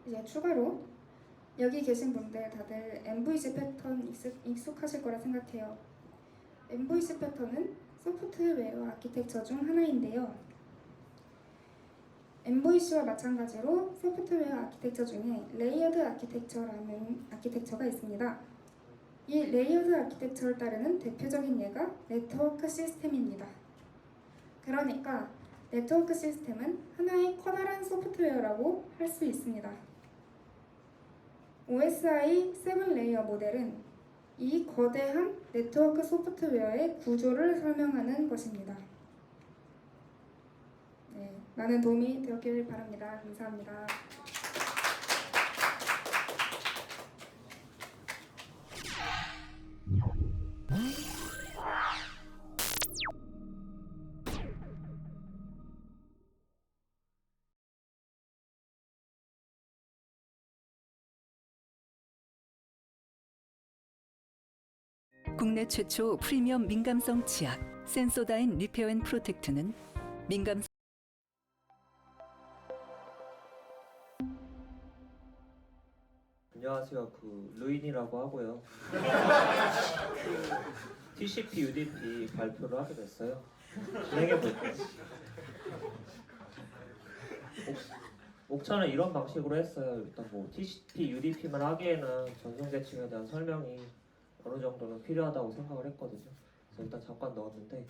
이제 추가로 여기 계신 분들 다들 MVC 패턴 익숙하실 거라 생각해요. MVC 패턴은 소프트웨어 아키텍처 중 하나인데요. MVC와 마찬가지로 소프트웨어 아키텍처 중에 레이어드 아키텍처라는 아키텍처가 있습니다. 이 레이어드 아키텍처를 따르는 대표적인 예가 네트워크 시스템입니다. 그러니까 네트워크 시스템은 하나의 커다란 소프트웨어라고 할 수 있습니다. OSI 7레이어 모델은 이 거대한 네트워크 소프트웨어의 구조를 설명하는 것입니다. 네, 많은 도움이 되었길 바랍니다. 감사합니다. 국내 최초 프리미엄 민감성 치약 센소다인 리페어 앤 프로텍트는 민감성 안녕하세요. 루인이라고 하고요. TCP, UDP 발표를 하게 됐어요. 진행해 볼게요. 옥차는 이런 방식으로 했어요. 일단 TCP, UDP만 하기에는 전송 계층에 대한 설명이 어느 정도는 필요하다고 생각을 했거든요. 그래서 일단 잠깐 넣었는데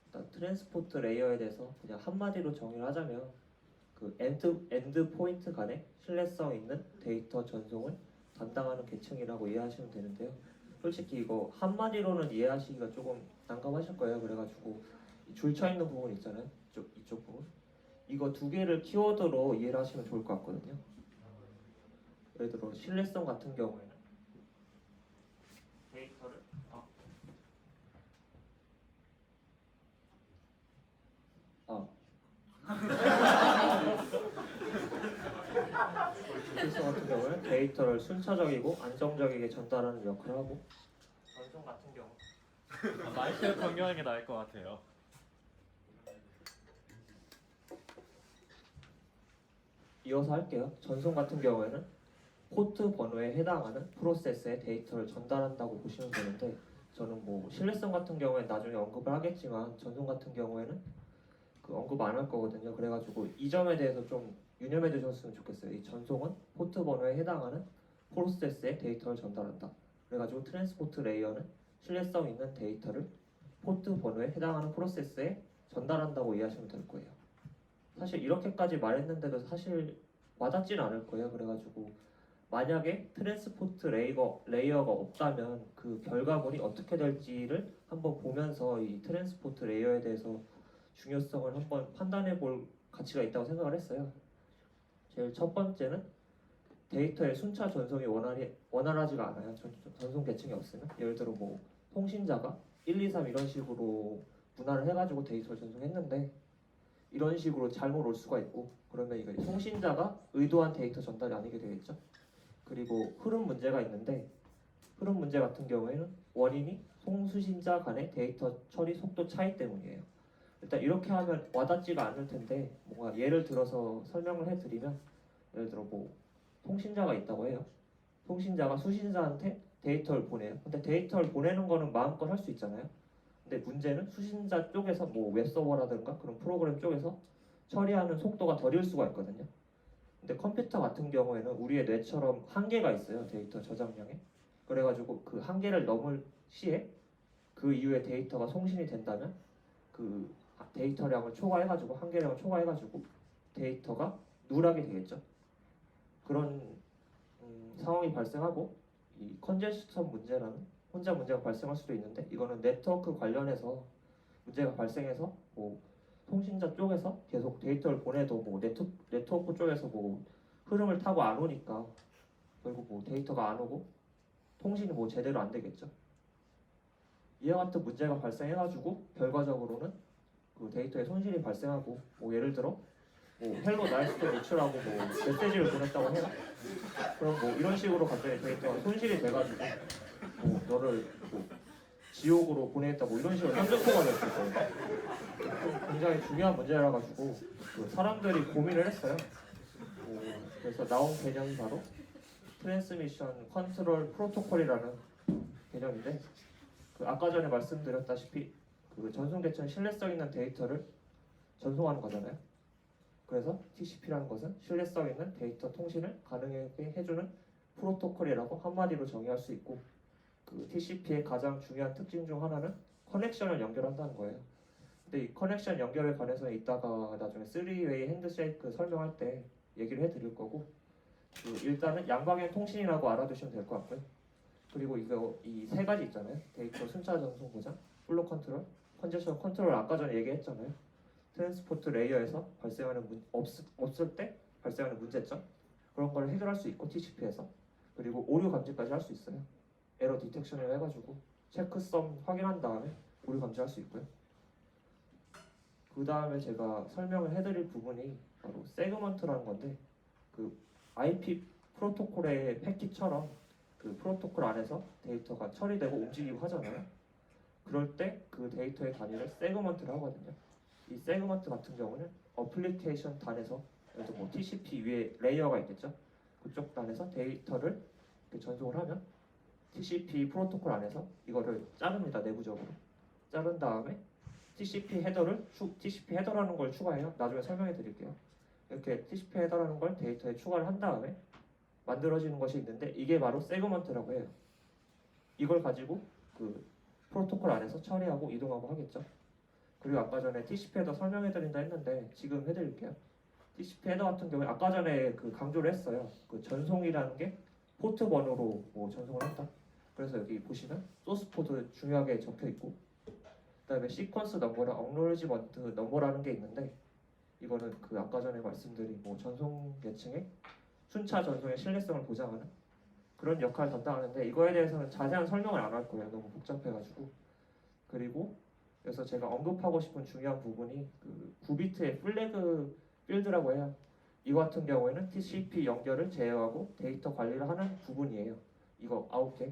일단 트랜스포트 레이어에 대해서 그냥 한마디로 정의를 하자면 엔드 포인트 간에 신뢰성 있는 데이터 전송을 담당하는 계층이라고 이해하시면 되는데요. 솔직히 이거 한마디로는 이해하시기가 조금 난감하실 거예요. 그래가지고 줄쳐 있는 부분 있잖아요. 이쪽 부분. 이거 두 개를 키워드로 이해를 하시면 좋을 것 같거든요. 예를 들어 신뢰성 같은 경우에는 데이터를 신뢰성 같은 경우는 데이터를 순차적이고 안정적이게 전달하는 역할을 하고 전송 같은 경우 말실 변경하는 게 나을 것 같아요. 이어서 할게요. 전송 같은 경우에는 포트 번호에 해당하는 프로세스의 데이터를 전달한다고 보시면 되는데, 저는 뭐 신뢰성 같은 경우에는 나중에 언급을 하겠지만 전송 같은 경우에는 그 언급 안 할 거거든요. 그래가지고 이 점에 대해서 좀 유념해 두셨으면 좋겠어요. 이 전송은 포트 번호에 해당하는 프로세스의 데이터를 전달한다. 그래가지고 트랜스포트 레이어는 신뢰성 있는 데이터를 포트 번호에 해당하는 프로세스에 전달한다고 이해하시면 될 거예요. 사실 이렇게까지 말했는데도 사실 와닿지는 않을 거예요. 그래가지고 만약에 트랜스포트 레이어가 없다면 그 결과물이 어떻게 될지를 한번 보면서 이 트랜스포트 레이어에 대해서 중요성을 한번 판단해 볼 가치가 있다고 생각을 했어요. 제일 첫 번째는 데이터의 순차 전송이 원활하지가 않아요. 전송 계층이 없으면. 예를 들어 뭐 통신자가 1, 2, 3 이런 식으로 분할을 해가지고 데이터를 전송했는데 이런 식으로 잘못 올 수가 있고, 그러면 이거 통신자가 의도한 데이터 전달이 아니게 되겠죠. 그리고 흐름 문제가 있는데, 흐름 문제 같은 경우에는 원인이 송수신자 간의 데이터 처리 속도 차이 때문이에요. 일단 이렇게 하면 와닿지가 않을 텐데, 뭔가 예를 들어서 설명을 해드리면, 예를 들어 뭐 통신자가 있다고 해요. 통신자가 수신자한테 데이터를 보내요. 근데 데이터를 보내는 거는 마음껏 할 수 있잖아요. 근데 문제는 수신자 쪽에서 뭐 웹서버라든가 그런 프로그램 쪽에서 처리하는 속도가 더딜 수가 있거든요. 근데 컴퓨터 같은 경우에는 우리의 뇌처럼 한계가 있어요. 데이터 저장량에. 그래가지고 그 한계를 넘을 시에 그 이후에 데이터가 송신이 된다면 그 데이터량을 초과해가지고 한계량을 초과해가지고 데이터가 누락이 되겠죠. 그런 상황이 발생하고, 이 컨제스션 문제라는 혼자 문제가 발생할 수도 있는데, 이거는 네트워크 관련해서 문제가 발생해서 뭐 통신자 쪽에서 계속 데이터를 보내도 뭐 네트워크 쪽에서 뭐 흐름을 타고 안 오니까 결국 뭐 데이터가 안 오고 통신이 뭐 제대로 안 되겠죠. 이와 같은 문제가 발생해가지고 결과적으로는 그 데이터에 손실이 발생하고, 뭐 예를 들어 뭐 헬로 나이스 투 미츠라고 뭐 메시지를 보냈다고 해요. 그럼 뭐 이런 식으로 갑자기 데이터가 손실이 돼가지고 뭐 너를 뭐 지옥으로 보내겠다 뭐 이런 식으로 선전포가 됐을 거예요. 굉장히 중요한 문제라 가지고 그 사람들이 고민을 했어요. 뭐 그래서 나온 개념이 바로 트랜스미션 컨트롤 프로토콜이라는 개념인데, 그 아까 전에 말씀드렸다시피 그 전송 계층 신뢰성 있는 데이터를 전송하는 거잖아요. 그래서 TCP라는 것은 신뢰성 있는 데이터 통신을 가능하게 해주는 프로토콜이라고 한마디로 정의할 수 있고, 그 TCP의 가장 중요한 특징 중 하나는 커넥션을 연결한다는 거예요. 근데 이 커넥션 연결에 관해서 이따가 나중에 3웨이 핸드쉐이크 설명할 때 얘기를 해드릴 거고, 그 일단은 양방향 통신이라고 알아두시면 될 것 같고요. 그리고 이거 이 세 가지 있잖아요. 데이터 순차 전송 보장, 플로 컨트롤, 컨제션 컨트롤 아까 전에 얘기했잖아요. 트랜스포트 레이어에서 발생하는 없을 때 발생하는 문제점, 그런 걸 해결할 수 있고 TCP에서, 그리고 오류 감지까지 할 수 있어요. 에러 디텍션을 해가지고 체크성 확인한 다음에 오류 감지할 수 있고요. 그 다음에 제가 설명을 해드릴 부분이 바로 세그먼트라는 건데, 그 IP 프로토콜의 패킷처럼 그 프로토콜 안에서 데이터가 처리되고 움직이고 하잖아요. 그럴 때 그 데이터의 단위를 세그먼트를 하거든요. 이 세그먼트 같은 경우는 어플리케이션 단에서, 예를 들어 뭐 TCP 위에 레이어가 있겠죠. 그쪽 단에서 데이터를 이렇게 전송을 하면 TCP 프로토콜 안에서 이거를 자릅니다. 내부적으로 자른 다음에 TCP 헤더라는 걸 추가해요. 나중에 설명해 드릴게요. 이렇게 TCP 헤더라는 걸 데이터에 추가를 한 다음에 만들어지는 것이 있는데, 이게 바로 세그먼트라고 해요. 이걸 가지고 그 프로토콜 안에서 처리하고 이동하고 하겠죠. 그리고 아까 전에 TCP 헤더 설명해 드린다 했는데 지금 해드릴게요. TCP 헤더 같은 경우에 아까 전에 그 강조를 했어요. 그 전송이라는 게 포트 번호로 뭐 전송을 한다. 그래서 여기 보시면 소스 포트 중요하게 적혀 있고, 그다음에 시퀀스 넘버랑 억놀리지먼트 넘버라는 게 있는데, 이거는 그 아까 전에 말씀드린 뭐 전송 계층의 순차 전송의 신뢰성을 보장하는 그런 역할을 담당하는데, 이거에 대해서는 자세한 설명을 안 할 거예요. 너무 복잡해가지고. 그리고 그래서 제가 언급하고 싶은 중요한 부분이 그 9비트의 플래그 필드라고 해요. 이거 같은 경우에는 TCP 연결을 제어하고 데이터 관리를 하는 부분이에요. 이거 9개.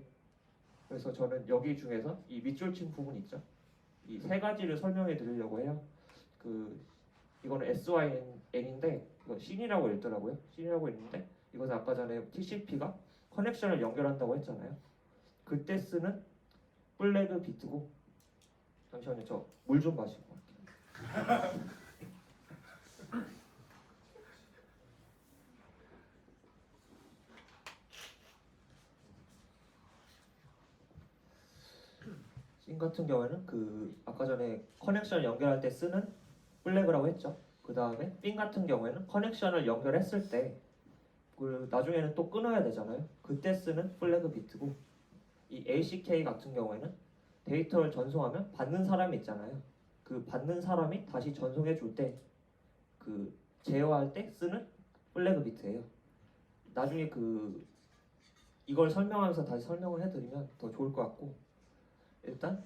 그래서 저는 여기 중에서 이 밑줄 친 부분 있죠. 이 세 가지를 설명해 드리려고 해요. 이거는 SYN인데 이거 씬이라고 읽더라고요. 씬이라고 읽는데 이것은 아까 전에 TCP가 커넥션을 연결한다고 했잖아요. 그때 쓰는 플래그 비트고 잠시만요. 저 물 좀 마시고 갈게요. 씬 같은 경우에는 아까 전에 커넥션을 연결할 때 쓰는 플래그라고 했죠. 그 다음에 핀 같은 경우에는 커넥션을 연결했을 때 나중에는 또 끊어야 되잖아요. 그때 쓰는 플래그 비트고 이 ACK 같은 경우에는 데이터를 전송하면 받는 사람이 있잖아요. 그 받는 사람이 다시 전송해 줄 때 제어할 때 쓰는 플래그 비트예요. 나중에 이걸 설명하면서 다시 설명을 해드리면 더 좋을 것 같고 일단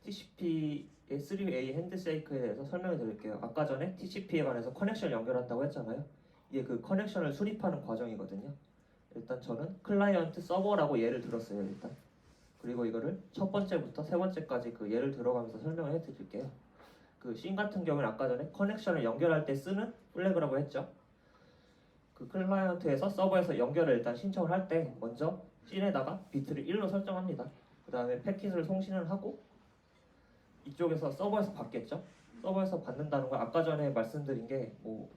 TCP의 3A 핸드쉐이크에 대해서 설명해 드릴게요. 아까 전에 TCP에 관해서 커넥션을 연결한다고 했잖아요. 이게 그 커넥션을 수립하는 과정이거든요. 일단 저는 클라이언트 서버라고 예를 들었어요. 일단 그리고 이거를 첫 번째부터 세 번째까지 예를 들어가면서 설명을 해드릴게요. 씬 같은 경우는 아까 전에 커넥션을 연결할 때 쓰는 플래그라고 했죠. 클라이언트에서 서버에서 연결을 일단 신청을 할 때 먼저 씬에다가 비트를 1로 설정합니다. 그 다음에 패킷을 송신을 하고 이쪽에서 서버에서 받겠죠. 서버에서 받는다는 건 아까 전에 말씀드린 게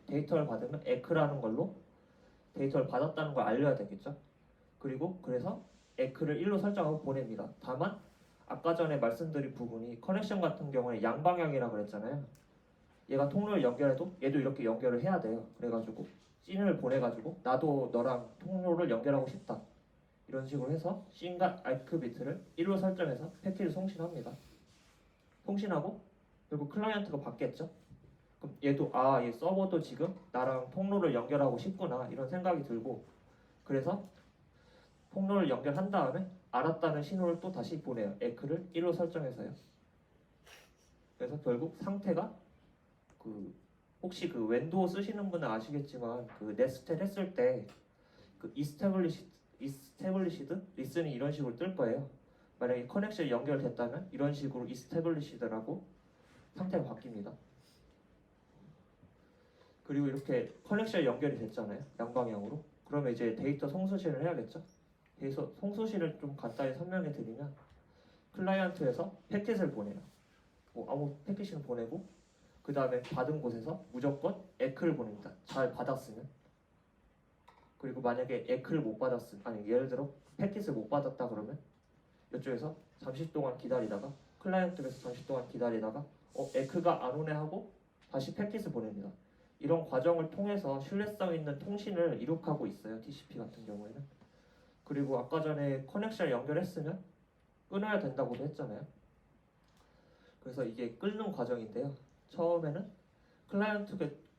데이터를 받으면 에크라는 걸로 데이터를 받았다는 걸 알려야 되겠죠. 그리고 그래서 에크를 1로 설정하고 보냅니다. 다만 아까 전에 말씀드린 부분이 커넥션 같은 경우에 양방향이라고 그랬잖아요. 얘가 통로를 연결해도 얘도 이렇게 연결을 해야 돼요. 그래가지고 씬을 보내가지고 나도 너랑 통로를 연결하고 싶다. 이런 식으로 해서 씬과 알크 비트를 1로 설정해서 패킷을 송신합니다. 송신하고 그리고 클라이언트가 받겠죠. 그럼 얘도 얘 서버도 지금 나랑 통로를 연결하고 싶구나 이런 생각이 들고 그래서 통로를 연결한 다음에 알았다는 신호를 또 다시 보내요. 에크를 1로 설정해서요. 그래서 결국 상태가 혹시 윈도우 쓰시는 분은 아시겠지만 네스텔 했을 때 이스태블리시드 리슨이 이런 식으로 뜰 거예요. 만약에 커넥션이 연결됐다면 이런 식으로 이스태블리시드라고 상태가 바뀝니다. 그리고 이렇게 커넥션이 연결이 됐잖아요. 양방향으로. 그러면 이제 데이터 송수신을 해야겠죠. 데이터 송수신을 좀 간단히 설명해 드리면 클라이언트에서 패킷을 보내요. 아무 패킷을 보내고 그 다음에 받은 곳에서 무조건 에크를 보냅니다. 잘 받았으면. 그리고 만약에 에크를 못 받았으면 예를 들어 패킷을 못 받았다 그러면 이쪽에서 잠시 동안 기다리다가 클라이언트에서 잠시 동안 기다리다가 에크가 안 오네 하고 다시 패킷을 보냅니다. 이런 과정을 통해서 신뢰성 있는 통신을 이룩하고 있어요. TCP 같은 경우에는. 그리고 아까 전에 커넥션을 연결했으면 끊어야 된다고도 했잖아요. 그래서 이게 끊는 과정인데요. 처음에는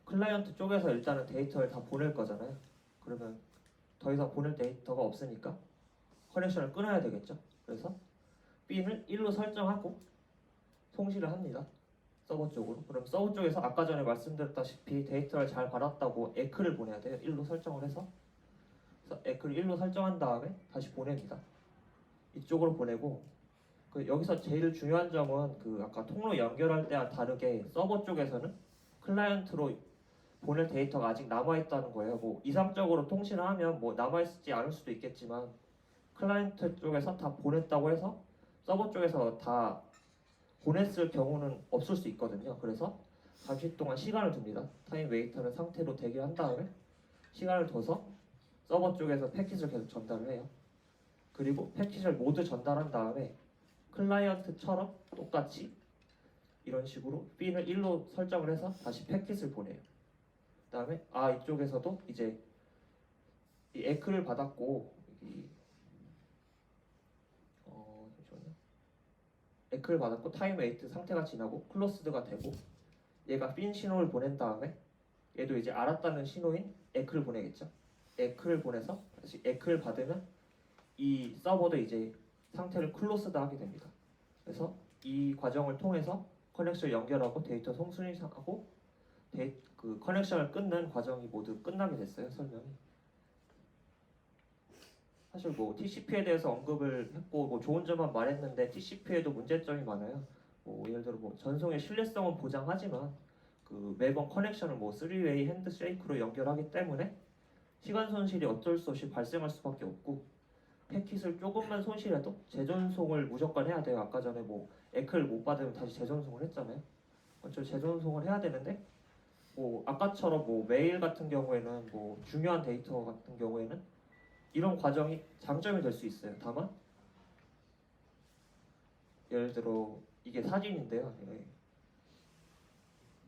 클라이언트 쪽에서 일단은 데이터를 다 보낼 거잖아요. 그러면 더 이상 보낼 데이터가 없으니까 커넥션을 끊어야 되겠죠. 그래서 핀을 1로 설정하고 송신을 합니다. 서버 쪽으로. 그럼 서버 쪽에서 아까 전에 말씀드렸다시피 데이터를 잘 받았다고 에크를 보내야 돼요. 1로 설정을 해서. 그래서 에크를 1로 설정한 다음에 다시 보냅니다. 이쪽으로 보내고 여기서 제일 중요한 점은 아까 통로 연결할 때와 다르게 서버 쪽에서는 클라이언트로 보낼 데이터가 아직 남아있다는 거예요. 이상적으로 통신을 하면 남아있지 않을 수도 있겠지만 클라이언트 쪽에서 다 보냈다고 해서 서버 쪽에서 다 보냈을 경우는 없을 수 있거든요. 그래서 잠시 동안 시간을 둡니다. 타임 웨이터는 상태로 대기한 다음에 시간을 둬서 서버 쪽에서 패킷을 계속 전달을 해요. 그리고 패킷을 모두 전달한 다음에 클라이언트처럼 똑같이 이런 식으로 핀을 1로 설정을 해서 다시 패킷을 보내요. 그 다음에 이쪽에서도 이제 이 에크를 받았고 잠시만요. 에크를 받았고 타임 웨이트 상태가 지나고 클로스드가 되고 얘가 핀 신호를 보낸 다음에 얘도 이제 알았다는 신호인 에크를 보내겠죠. 에크를 보내서 다시 에크를 받으면 이 서버도 이제 상태를 클로스드 하게 됩니다. 그래서 이 과정을 통해서 커넥션 연결하고 데이터 송수신하고 커넥션을 끊는 과정이 모두 끝나게 됐어요. 설명이. 사실 뭐 TCP에 대해서 언급을 했고 뭐 좋은 점만 말했는데 TCP에도 문제점이 많아요. 뭐 예를 들어 뭐 전송의 신뢰성은 보장하지만 그 매번 커넥션을 뭐 3웨이 핸드쉐이크로 연결하기 때문에 시간 손실이 어쩔 수 없이 발생할 수밖에 없고 패킷을 조금만 손실해도 재전송을 무조건 해야 돼요. 아까 전에 뭐 에크를 못 받으면 다시 재전송을 했잖아요. 어쩔 재전송을 해야 되는데 뭐 아까처럼 뭐 메일 같은 경우에는 뭐 중요한 데이터 같은 경우에는 이런 과정이 장점이 될 수 있어요. 다만 예를 들어 이게 사진인데요.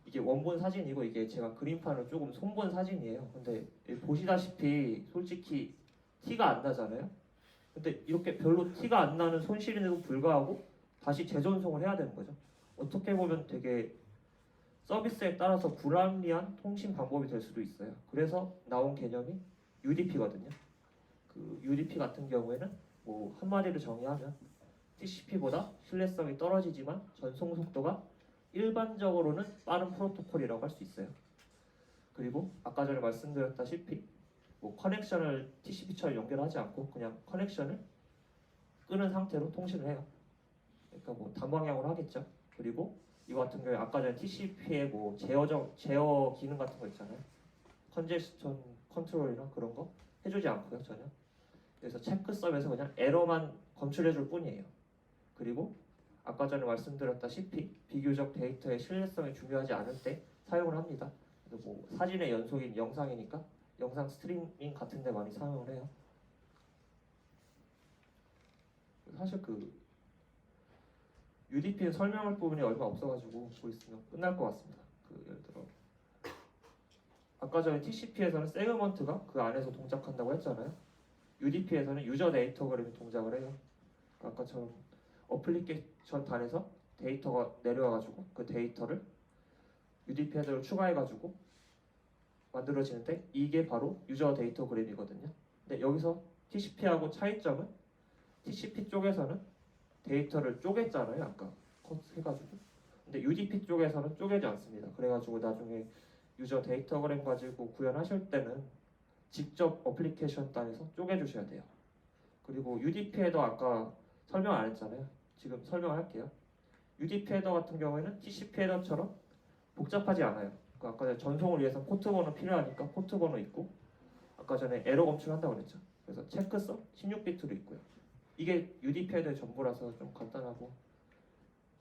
이게 원본 사진이고 이게 제가 그림판을 조금 손본 사진이에요. 근데 보시다시피 솔직히 티가 안 나잖아요. 근데 이렇게 별로 티가 안 나는 손실인데도 불구하고 다시 재전송을 해야 되는 거죠. 어떻게 보면 되게 서비스에 따라서 불합리한 통신 방법이 될 수도 있어요. 그래서 나온 개념이 UDP거든요. 그 UDP 같은 경우에는 뭐 한마디로 정의하면 TCP보다 신뢰성이 떨어지지만 전송 속도가 일반적으로는 빠른 프로토콜이라고 할 수 있어요. 그리고 아까 전에 말씀드렸다시피 뭐 커넥션을 TCP처럼 연결하지 않고 그냥 커넥션을 끄는 상태로 통신을 해요. 그러니까 뭐 단방향으로 하겠죠. 그리고 이거 같은 경우에 아까 전에 TCP의 뭐 제어 기능 같은 거 있잖아요. 컨제스천 컨트롤이나 그런 거 해주지 않고요 전혀. 그래서 체크썸에서 그냥 에러만 검출해줄 뿐이에요. 그리고 아까 전에 말씀드렸다시피 비교적 데이터의 신뢰성이 중요하지 않을 때 사용을 합니다. 그래서 뭐 사진의 연속인 영상이니까 영상 스트리밍 같은 데 많이 사용을 해요. 사실 그 UDP는 설명할 부분이 얼마 없어가지고 보있으면 끝날 것 같습니다. 그 예를 들어 아까 전에 TCP에서는 세그먼트가 그 안에서 동작한다고 했잖아요. UDP에서는 유저 데이터그램이 동작을 해요. 아까처럼 어플리케이션 단에서 데이터가 내려와가지고 그 데이터를 UDP 헤더를 추가해가지고 만들어지는데 이게 바로 유저 데이터그램이거든요. 근데 여기서 TCP하고 차이점은 TCP 쪽에서는 데이터를 쪼갰잖아요. 아까 컷 해가지고. 근데 UDP 쪽에서는 쪼개지 않습니다. 그래가지고 나중에 유저 데이터그램 가지고 구현하실 때는 직접 어플리케이션 단에서 쪼개주셔야 돼요. 그리고 UDP 헤더 아까 설명 안 했잖아요. 지금 설명할게요. UDP 헤더 같은 경우에는 TCP 헤더처럼 복잡하지 않아요. 그러니까 아까 전에 전송을 위해서 포트 번호 필요하니까 포트 번호 있고 아까 전에 에러 검출한다고 그랬죠. 그래서 체크썸 16비트로 있고요. 이게 UDP 헤더의 전부라서 좀 간단하고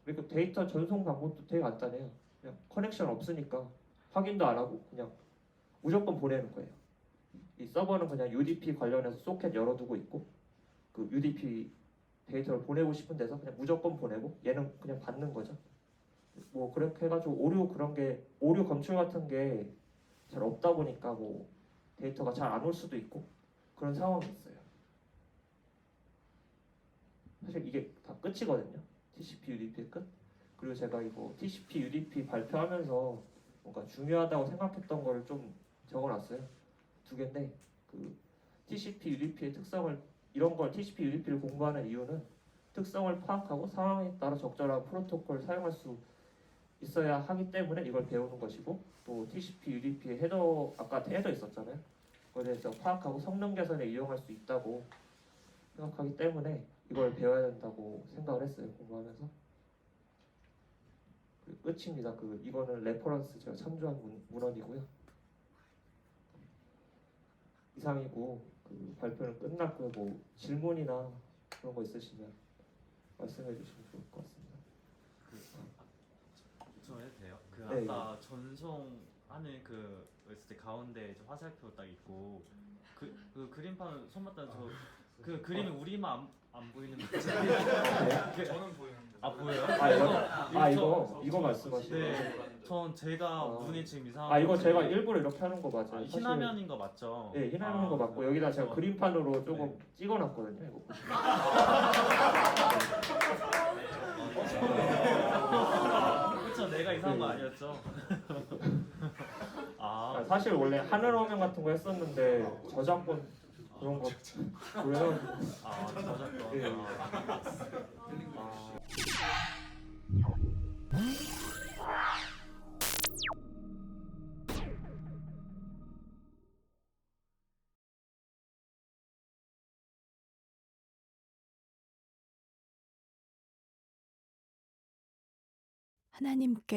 그리고 데이터 전송 방법도 되게 간단해요. 그냥 커넥션 없으니까 확인도 안 하고 그냥 무조건 보내는 거예요. 이 서버는 그냥 UDP 관련해서 소켓 열어두고 있고 그 UDP 데이터를 보내고 싶은 데서 그냥 무조건 보내고 얘는 그냥 받는 거죠. 뭐 그렇게 해가지고 오류 검출 같은 게 잘 없다 보니까 뭐 데이터가 잘 안 올 수도 있고 그런 상황이 있어요. 사실 이게 다 끝이거든요. TCP UDP의 끝. 그리고 제가 이거 TCP UDP 발표하면서 뭔가 중요하다고 생각했던 거를 좀 적어놨어요. 두 개인데 그 TCP UDP의 특성을 이런 걸 TCP UDP를 공부하는 이유는 특성을 파악하고 상황에 따라 적절한 프로토콜을 사용할 수 있어야 하기 때문에 이걸 배우는 것이고 또 TCP UDP의 헤더 아까 헤더 있었잖아요. 그거에 대해서 파악하고 성능 개선에 이용할 수 있다고 생각하기 때문에 이걸 배워야 된다고 생각을 했어요. 공부하면서. 끝입니다. 이거는 레퍼런스 제가 참조한 문헌이고요. 이상이고 발표는 끝났고요. 뭐 질문이나 그런 거 있으시면 말씀해 주시면 좋을 것 같습니다. 저 해도 돼요? 네. 아까 전송하는 있을 때 가운데 저 화살표 딱 있고 그 그림판 손맛다 그 그림이 우리만 안 보이는 거지? 저는 보이는데. 아 보여요? 이거 말씀하시는 네. 전 제가 눈이 지금 이상한. 이거 제가 일부러 이렇게 하는 거 맞아요. 흰 화면인 거 맞죠? 네, 흰 화면인 거 맞고 여기다 제가 그림판으로 조금 찍어놨거든요. 이거 보시면. 그쵸, 내가 이상한 거 아니었죠? 사실 원래 하늘 화면 같은 거 했었는데 저작권 그런 거 그래가지고 저작권. 네. 하나님께